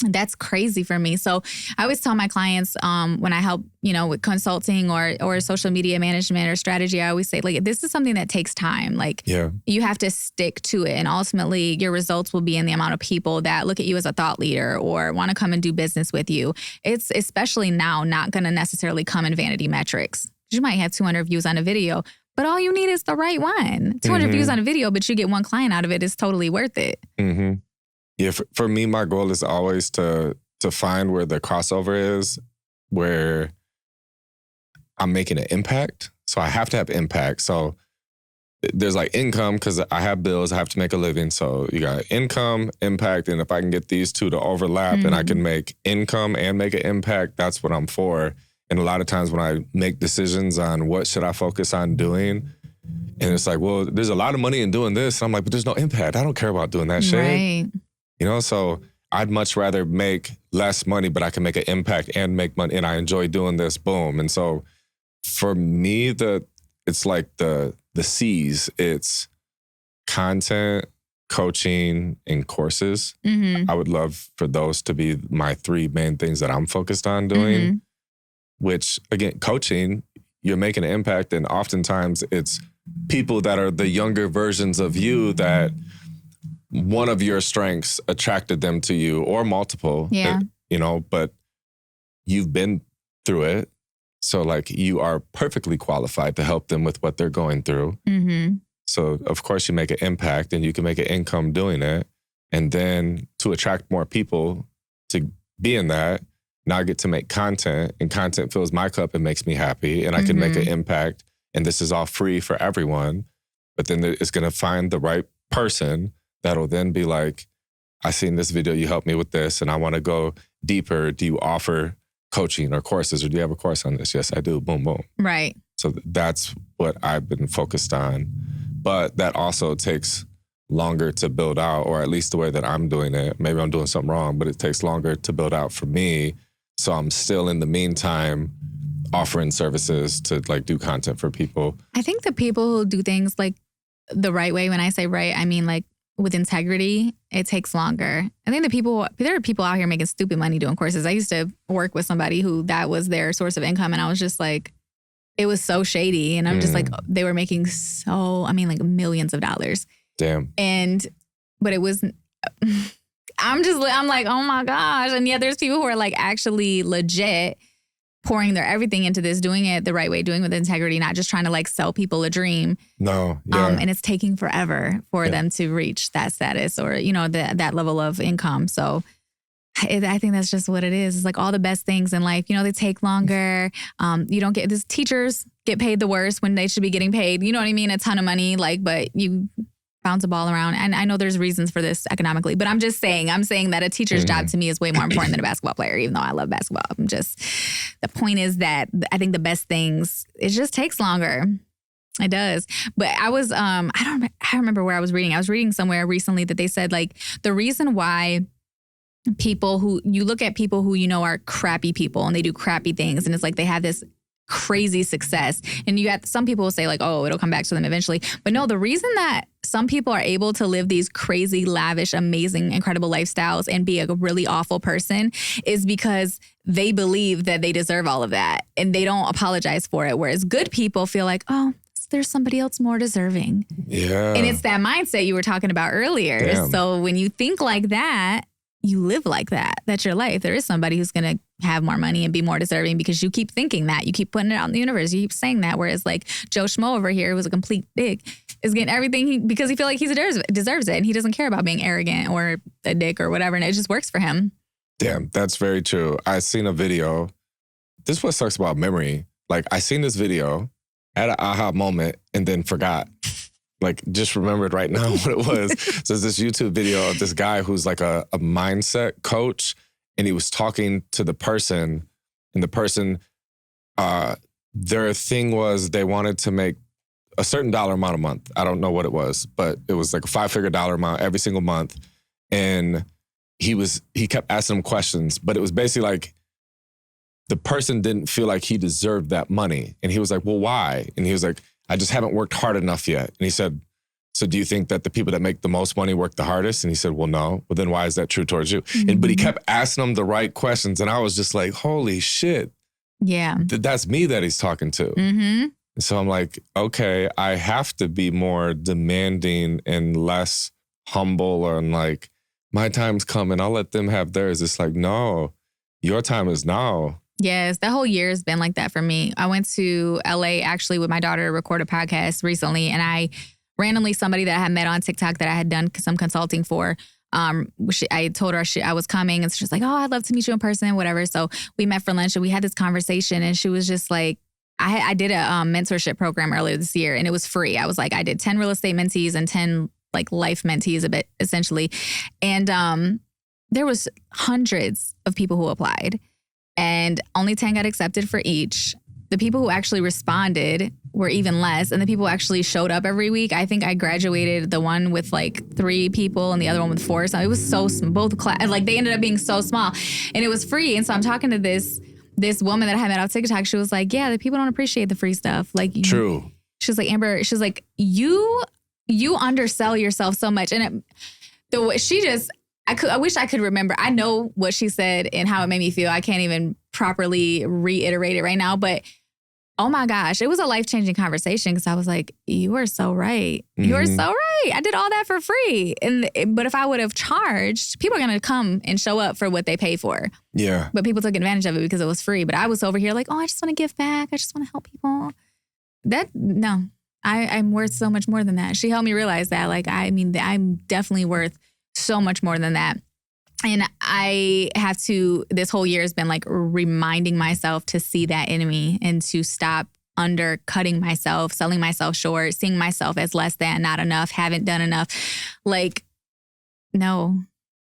That's crazy for me. So I always tell my clients when I help, with consulting or social media management or strategy, I always say, like, this is something that takes time. Like, you have to stick to it. And ultimately, your results will be in the amount of people that look at you as a thought leader or want to come and do business with you. It's especially now not going to necessarily come in vanity metrics. You might have 200 views on a video, but all you need is the right one. 200 views on a video, but you get one client out of it is totally worth it. Mm-hmm. Yeah, for me, my goal is always to find where the crossover is, where I'm making an impact. So I have to have impact. So there's like income because I have bills, I have to make a living. So you got income, impact, and if I can get these two to overlap and I can make income and make an impact, that's what I'm for. And a lot of times when I make decisions on what should I focus on doing, and it's like, well, there's a lot of money in doing this. And I'm like, but there's no impact. I don't care about doing that shit. Right. So I'd much rather make less money, but I can make an impact and make money, and I enjoy doing this. Boom. And so for me, it's like the C's. It's content, coaching, and courses. I would love for those to be my three main things that I'm focused on doing. Which, again, coaching, you're making an impact, and oftentimes it's people that are the younger versions of you that one of your strengths attracted them to you, or multiple, but you've been through it. So like you are perfectly qualified to help them with what they're going through. So of course you make an impact and you can make an income doing it. And then to attract more people to be in that, now I get to make content, and content fills my cup and makes me happy, and I can make an impact, and this is all free for everyone. But then it's going to find the right person that'll then be like, I seen this video, you helped me with this, and I want to go deeper. Do you offer coaching or courses, or do you have a course on this? Yes, I do. Boom, boom. Right. So that's what I've been focused on. But that also takes longer to build out, or at least the way that I'm doing it. Maybe I'm doing something wrong, but it takes longer to build out for me. So I'm still in the meantime offering services to like do content for people. I think the people who do things like the right way, when I say right, I mean like with integrity, it takes longer. I think there are people out here making stupid money doing courses. I used to work with somebody who that was their source of income, and I was just like, it was so shady. And I'm just like, they were making like millions of dollars. Damn. But it was, I'm like, oh my gosh. And yet there's people who are like actually legit pouring their everything into this, doing it the right way, doing it with integrity, not just trying to like sell people a dream. No, yeah. And it's taking forever for them to reach that status or, that level of income. So I think that's just what it is. It's like all the best things in life, they take longer. You don't get this. Teachers get paid the worst when they should be getting paid, you know what I mean? A ton of money, but you bounce a ball around. And I know there's reasons for this economically, but I'm saying that a teacher's job to me is way more important than a basketball player, even though I love basketball. The point is that I think the best things, it just takes longer. It does. But I was, I don't remember where I was reading. I was reading somewhere recently that they said like the reason why you look at people who, are crappy people and they do crappy things. And it's like they have this crazy success. And you got some people will say like, oh, it'll come back to them eventually. But no, the reason that some people are able to live these crazy, lavish, amazing, incredible lifestyles and be a really awful person is because they believe that they deserve all of that and they don't apologize for it. Whereas good people feel like, oh, there's somebody else more deserving. Yeah. And it's that mindset you were talking about earlier. Damn. So when you think like that, you live like that. That's your life. There is somebody who's going to have more money and be more deserving because you keep thinking that. You keep putting it out in the universe. You keep saying that. Whereas like Joe Schmo over here, who's a complete dick, is getting everything because he feels like he deserves it. And he doesn't care about being arrogant or a dick or whatever. And it just works for him. Damn, that's very true. I seen a video. This is what sucks about memory. Like I seen this video, had an aha moment, and then forgot. Like, just remembered right now what it was. So there's this YouTube video of this guy who's like a mindset coach, and he was talking to the person, and the person, their thing was they wanted to make a certain dollar amount a month. I don't know what it was, but it was like a 5-figure dollar amount every single month. And he kept asking him questions, but it was basically like the person didn't feel like he deserved that money. And he was like, well, why? And he was like, I just haven't worked hard enough yet. And he said, so do you think that the people that make the most money work the hardest? And he said, well, no. Well, then why is that true towards you? But he kept asking him the right questions. And I was just like, holy shit. Yeah. That's me that he's talking to. And so I'm like, okay, I have to be more demanding and less humble, or like, my time's coming, I'll let them have theirs. It's like, no, your time is now. Yes, that whole year has been like that for me. I went to LA actually with my daughter to record a podcast recently, and I randomly, somebody that I had met on TikTok that I had done some consulting for, I told her I was coming, and she's like, oh, I'd love to meet you in person, whatever. So we met for lunch and we had this conversation, and she was just like, I did a mentorship program earlier this year, and it was free. I was like, I did 10 real estate mentees and 10 like life mentees a bit essentially. And there was hundreds of people who applied, and only 10 got accepted for each. The people who actually responded were even less. And the people who actually showed up every week, I think I graduated the one with like 3 people and the other one with 4. So it was so both like they ended up being so small, and it was free. And so I'm talking to this woman that I had met on TikTok. She was like, yeah, the people don't appreciate the free stuff. Like, true. She was like, Amber, she's like, you undersell yourself so much. And I wish I could remember. I know what she said and how it made me feel. I can't even properly reiterate it right now, but oh my gosh, it was a life-changing conversation, because I was like, you are so right. You are so right. I did all that for free. But if I would have charged, people are going to come and show up for what they pay for. Yeah. But people took advantage of it because it was free. But I was over here like, oh, I just want to give back. I just want to help people. No, I'm worth so much more than that. She helped me realize that. Like, I mean, I'm definitely worth so much more than that. And I have to, this whole year has been like reminding myself to see that in me and to stop undercutting myself, selling myself short, seeing myself as less than, not enough, haven't done enough. Like, no.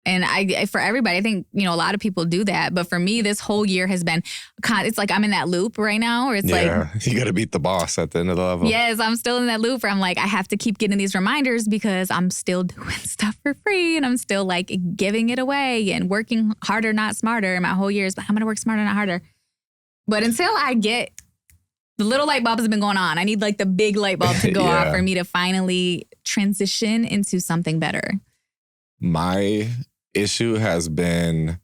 And for everybody, I think, a lot of people do that. But for me, this whole year has been, it's like I'm in that loop right now where it's like, you got to beat the boss at the end of the level. Yes, I'm still in that loop where I'm like, I have to keep getting these reminders because I'm still doing stuff for free and I'm still like giving it away and working harder, not smarter. My whole year is, I'm going to work smarter, not harder. But until I get, the little light bulb has been going on. I need like the big light bulb to go off for me to finally transition into something better. My issue has been,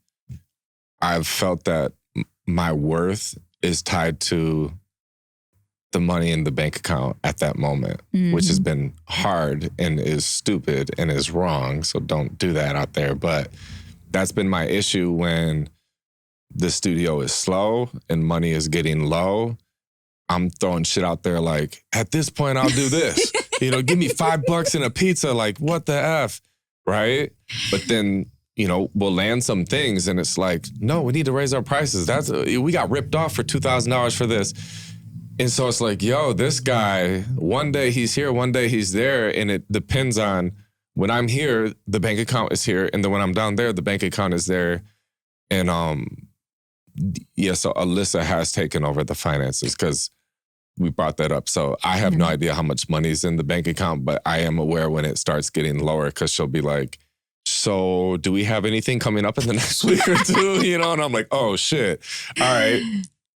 I've felt that my worth is tied to the money in the bank account at that moment, which has been hard and is stupid and is wrong. So don't do that out there. But that's been my issue when the studio is slow and money is getting low. I'm throwing shit out there like, at this point, I'll do this. Give me $5 and a pizza. Like, what the F, right? But then, we'll land some things and it's like, no, we need to raise our prices. We got ripped off for $2,000 for this. And so it's like, yo, this guy, one day he's here, one day he's there. And it depends on when I'm here, the bank account is here. And then when I'm down there, the bank account is there. And so Alyssa has taken over the finances because we brought that up. So I have no idea how much money's in the bank account, but I am aware when it starts getting lower because she'll be like, so do we have anything coming up in the next week or two? And I'm like, oh shit. All right.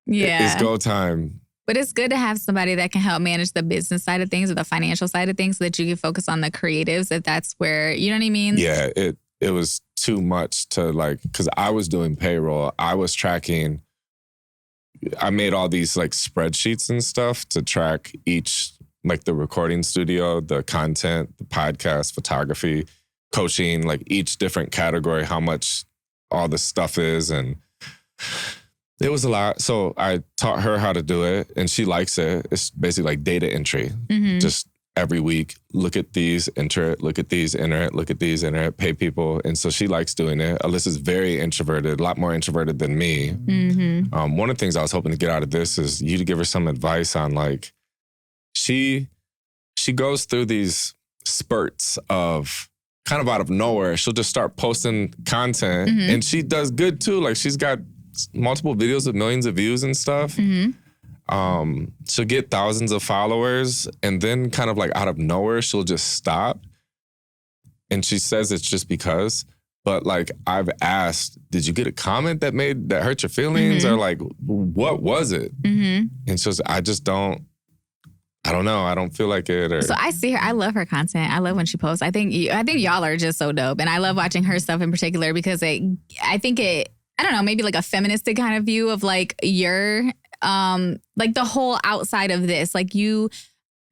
Yeah. It's go time. But it's good to have somebody that can help manage the business side of things or the financial side of things so that you can focus on the creatives, if that's where, you know what I mean? Yeah, it was too much to like, because I was doing payroll. I was tracking, I made all these like spreadsheets and stuff to track each, like the recording studio, the content, the podcast, photography, coaching, like each different category, how much all the stuff is. And it was a lot. So I taught her how to do it and she likes it. It's basically like data entry. Just every week, look at these, enter it, look at these, enter it, look at these, enter it, pay people. And so she likes doing it. Alyssa's very introverted, a lot more introverted than me. One of the things I was hoping to get out of this is you to give her some advice on like, she goes through these spurts of kind of out of nowhere. She'll just start posting content and she does good too. Like she's got multiple videos with millions of views and stuff. She'll get thousands of followers and then kind of like out of nowhere, she'll just stop. And she says it's just because, but like I've asked, did you get a comment that hurt your feelings or like, what was it? And so I just don't I don't know. I don't feel like it. Or So I see her. I love her content. I love when she posts. I think y'all are just so dope. And I love watching her stuff in particular because I don't know, maybe like a feministic kind of view of like your, like the whole outside of this. Like you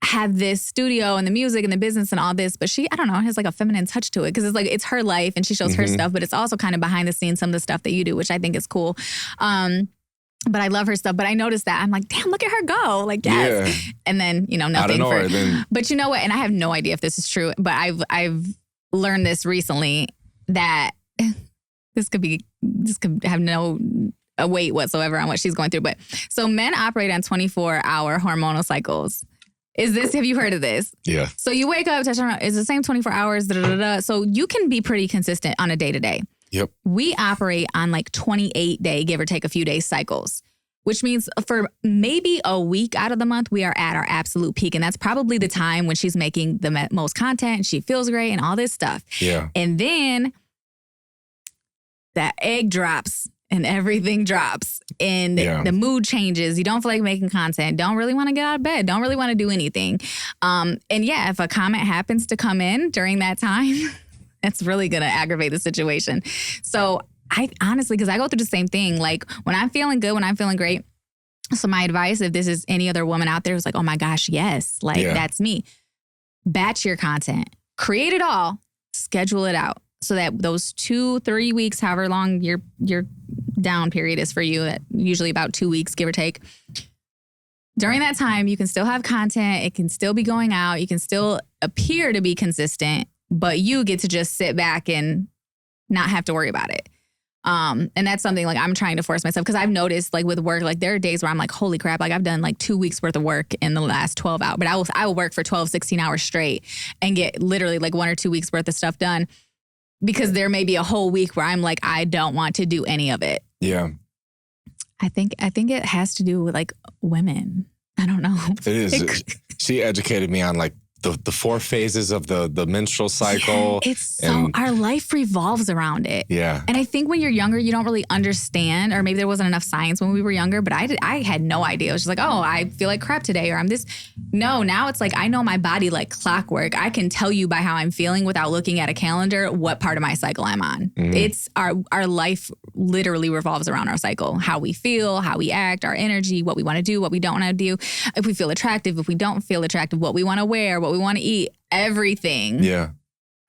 have this studio and the music and the business and all this, but she, I don't know, has like a feminine touch to it because it's like, it's her life and she shows her stuff, but it's also kind of behind the scenes, some of the stuff that you do, which I think is cool. But I love her stuff. But I noticed that. I'm like, damn, look at her go. Like, yes. Yeah. And then, nothing. But you know what? And I have no idea if this is true, but I've learned this recently that this could have no weight whatsoever on what she's going through. But so men operate on 24-hour hormonal cycles. Have you heard of this? Yeah. So you wake up, touch on, it's the same 24 hours, So you can be pretty consistent on a day-to-day. Yep. We operate on like 28-day, give or take a few days cycles, which means for maybe a week out of the month, we are at our absolute peak. And that's probably the time when she's making the most content and she feels great and all this stuff. Yeah. And then that egg drops and everything drops and the mood changes. You don't feel like making content, don't really want to get out of bed, don't really want to do anything. And yeah, if a comment happens to come in during that time, that's really going to aggravate the situation. So I honestly, because I go through the same thing, like when I'm feeling good, when I'm feeling great. So my advice, if this is any other woman out there who's like, oh my gosh, yes, like that's me. Batch your content, create it all, schedule it out so that those 2-3 weeks, however long your down period is for you, that usually about 2 weeks, give or take. During that time, you can still have content. It can still be going out. You can still appear to be consistent, but you get to just sit back and not have to worry about it. And that's something like I'm trying to force myself because I've noticed like with work, like there are days where I'm like, holy crap, like I've done like 2 weeks worth of work in the last 12 hours, but I will work for 12, 16 hours straight and get literally like 1 or 2 weeks worth of stuff done because there may be a whole week where I'm like, I don't want to do any of it. Yeah. I think it has to do with like women. I don't know. It is. She educated me on like the 4 phases of the menstrual cycle. Yeah, it's so, our life revolves around it. Yeah. And I think when you're younger, you don't really understand, or maybe there wasn't enough science when we were younger, but I had no idea. It was just like, oh, I feel like crap today, or I'm this. No, now it's like, I know my body like clockwork. I can tell you by how I'm feeling without looking at a calendar what part of my cycle I'm on. Mm-hmm. It's our life literally revolves around our cycle, how we feel, how we act, our energy, what we want to do, what we don't want to do, if we feel attractive, if we don't feel attractive, what we want to wear, what we want to eat, everything. Yeah.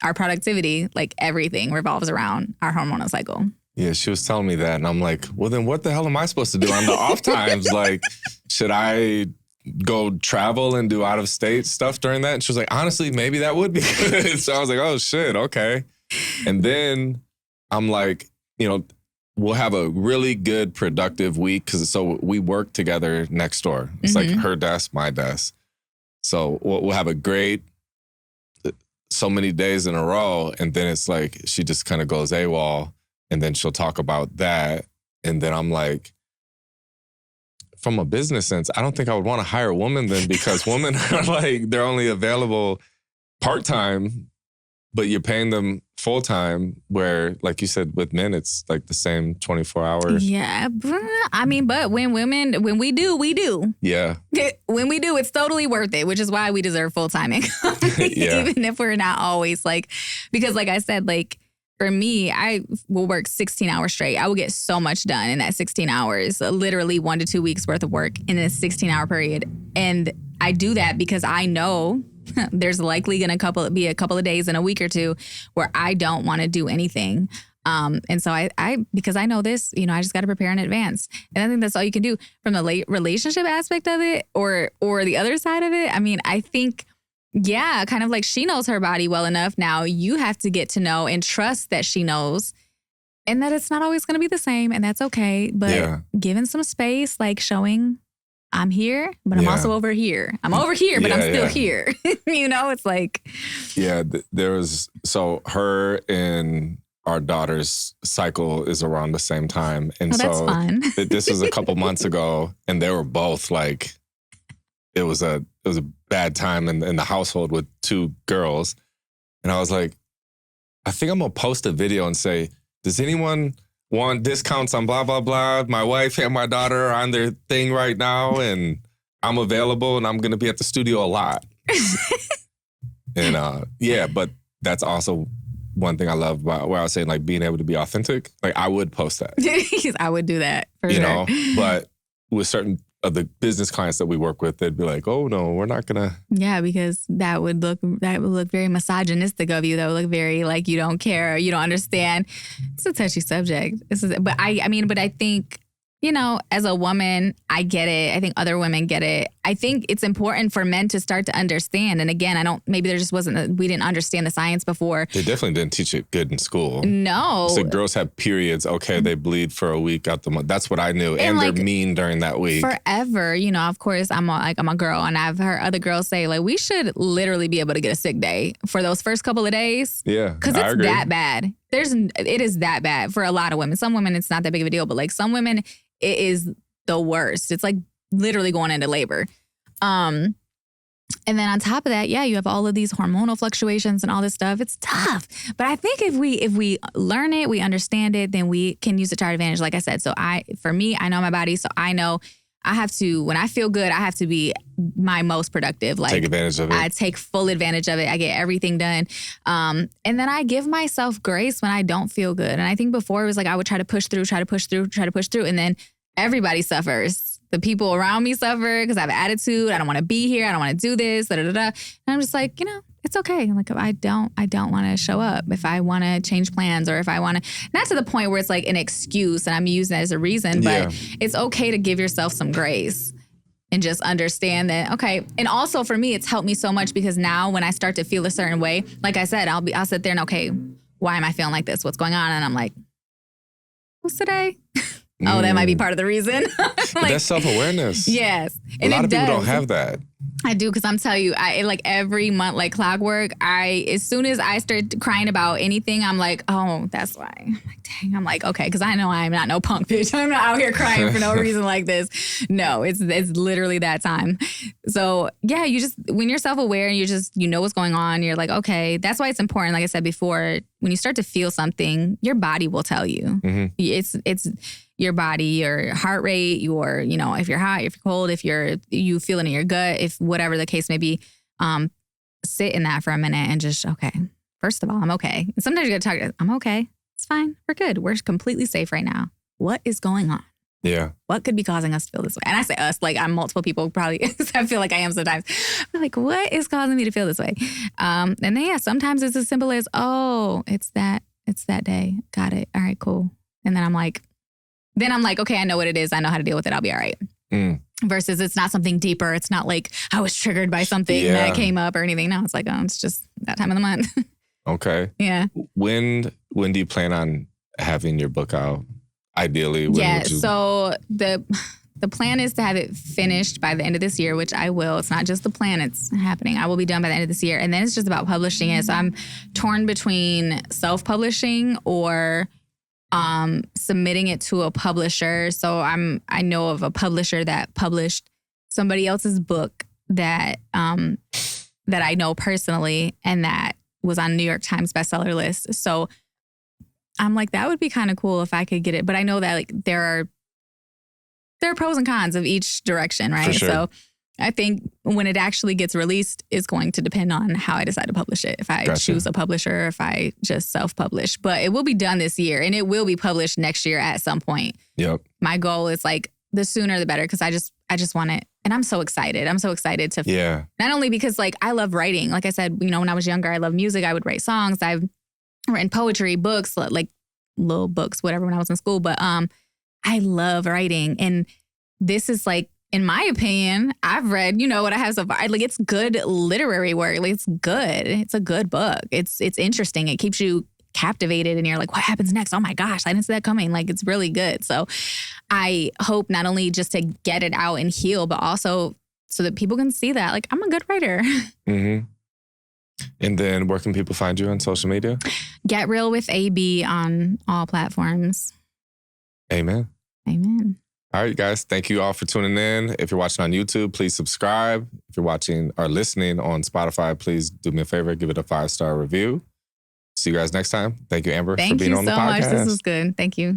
Our productivity, like everything revolves around our hormonal cycle. Yeah, she was telling me that. And I'm like, well, then what the hell am I supposed to do on the off times? Like, should I go travel and do out of state stuff during that? And she was like, honestly, maybe that would be good. So I was like, oh shit, okay. And then I'm like, we'll have a really good productive week so we work together next door. It's like her desk, my desk. So we'll have a great so many days in a row. And then it's like she just kind of goes AWOL and then she'll talk about that. And then I'm like, from a business sense, I don't think I would want to hire a woman then because women are like, they're only available part-time, but you're paying them full-time where, like you said, with men, it's like the same 24 hours. Yeah. I mean, but when we do, we do. Yeah. When we do, it's totally worth it, which is why we deserve full-time income. Yeah. Even if we're not always like, because like I said, like for me, I will work 16 hours straight. I will get so much done in that 16 hours, literally 1 to 2 weeks worth of work in a 16-hour period. And I do that because I know there's likely going to be a couple of days in a week or two where I don't want to do anything. And so I because I know this, I just got to prepare in advance. And I think that's all you can do from the relationship aspect of it or the other side of it. I mean, I think, yeah, kind of like she knows her body well enough. Now you have to get to know and trust that she knows and that it's not always going to be the same. And that's okay. But giving some space, like showing I'm here, but I'm also over here. I'm over here, but I'm still here. It's like. Yeah, there was, so her and our daughter's cycle is around the same time. And that's fun. This was a couple months ago and they were both like, it was a bad time in the household with 2 girls. And I was like, I think I'm going to post a video and say, does anyone want discounts on blah, blah, blah? My wife and my daughter are on their thing right now. And I'm available and I'm going to be at the studio a lot. And but that's also one thing I love about where I was saying like being able to be authentic. Like I would post that. I would do that for you sure. know, but with certain of the business clients that we work with, they'd be like, "Oh no, we're not gonna." Yeah, because that would look very misogynistic of you. That would look very like you don't care, you don't understand. It's a touchy subject. But I think, you know, as a woman, I get it. I think other women get it. I think it's important for men to start to understand. And again, maybe there just we didn't understand the science before. They definitely didn't teach it good in school. No. So girls have periods. Okay, they bleed for a week out the month. That's what I knew. And like, they're mean during that week. Forever, you know, of course, I'm a girl, and I've heard other girls say, like, we should literally be able to get a sick day for those first couple of days. Yeah, because it's that bad. It is that bad for a lot of women. Some women, it's not that big of a deal, but like some women, it is the worst. It's like literally going into labor. And then on top of that, yeah, you have all of these hormonal fluctuations and all this stuff. It's tough. But I think if we learn it, we understand it, then we can use it to our advantage, like I said. So for me, I know my body. So I know I have to, when I feel good, I have to be my most productive. Like, take advantage of it. I take full advantage of it. I get everything done. And then I give myself grace when I don't feel good. And I think before it was like I would try to push through. And then everybody suffers. The people around me suffer because I have an attitude. I don't want to be here. I don't want to do this. And I'm just like, you know, it's okay. Like I don't want to show up if I want to change plans, or if I want to, not to the point where it's like an excuse and I'm using it as a reason, but it's okay to give yourself some grace and just understand that, okay. And also for me, it's helped me so much because now when I start to feel a certain way, like I said, I'll sit there and okay, why am I feeling like this? What's going on? And I'm like, what's today? Oh, that might be part of the reason. Like, that's self-awareness. Yes. A lot of people don't have that. I do, because I'm telling you, like every month, like clockwork, as soon as I start crying about anything, I'm like, oh, that's why. I'm like, dang. I'm like, okay, because I know I'm not no punk bitch. I'm not out here crying for no reason like this. No, it's literally that time. So yeah, you just, when you're self-aware and you know what's going on, you're like, okay, that's why it's important. Like I said before, when you start to feel something, your body will tell you. Mm-hmm. It's your body, your heart rate, your, you know, if you're hot, if you're cold, if you feel it in your gut, if whatever the case may be, sit in that for a minute and just, okay, first of all, I'm okay. And sometimes you gotta talk, I'm okay. It's fine. We're good. We're completely safe right now. What is going on? Yeah. What could be causing us to feel this way? And I say us, like I'm multiple people probably, I feel like I am sometimes. I'm like, what is causing me to feel this way? And then yeah, sometimes it's as simple as, oh, it's that day. Got it. All right, cool. And then I'm like, okay, I know what it is. I know how to deal with it. I'll be all right. Versus it's not something deeper. It's not like I was triggered by something that came up or anything. No, it's like, oh, it's just that time of the month. Okay. Yeah. When do you plan on having your book out? Ideally, so the plan is to have it finished by the end of this year, which I will. It's not just the plan, it's happening. I will be done by the end of this year. And then it's just about publishing it. So I'm torn between self-publishing or submitting it to a publisher. So I know of a publisher that published somebody else's book that I know personally, and that was on New York Times bestseller list. So I'm like, that would be kind of cool if I could get it. But I know that like there are pros and cons of each direction, right? For sure. So I think when it actually gets released is going to depend on how I decide to publish it. If I choose a publisher, or if I just self-publish. But it will be done this year, and it will be published next year at some point. Yep. My goal is like the sooner the better, because I just want it. And I'm so excited. I'm so excited to not only because like I love writing. Like I said, you know, when I was younger, I loved music. I would write songs. I've written poetry, books, like little books, whatever, when I was in school. But I love writing. And this is like, in my opinion, I've read, you know, what I have so far. Like, it's good literary work. Like, it's good. It's a good book. It's interesting. It keeps you captivated, and you're like, what happens next? Oh my gosh, I didn't see that coming. Like, it's really good. So I hope not only just to get it out and heal, but also so that people can see that, like, I'm a good writer. Mm-hmm. And then where can people find you on social media? Get Real with AB on all platforms. Amen. Amen. All right, guys. Thank you all for tuning in. If you're watching on YouTube, please subscribe. If you're watching or listening on Spotify, please do me a favor, give it a 5-star review. See you guys next time. Thank you, Amber, for being on the podcast. Thank you so much. This was good. Thank you.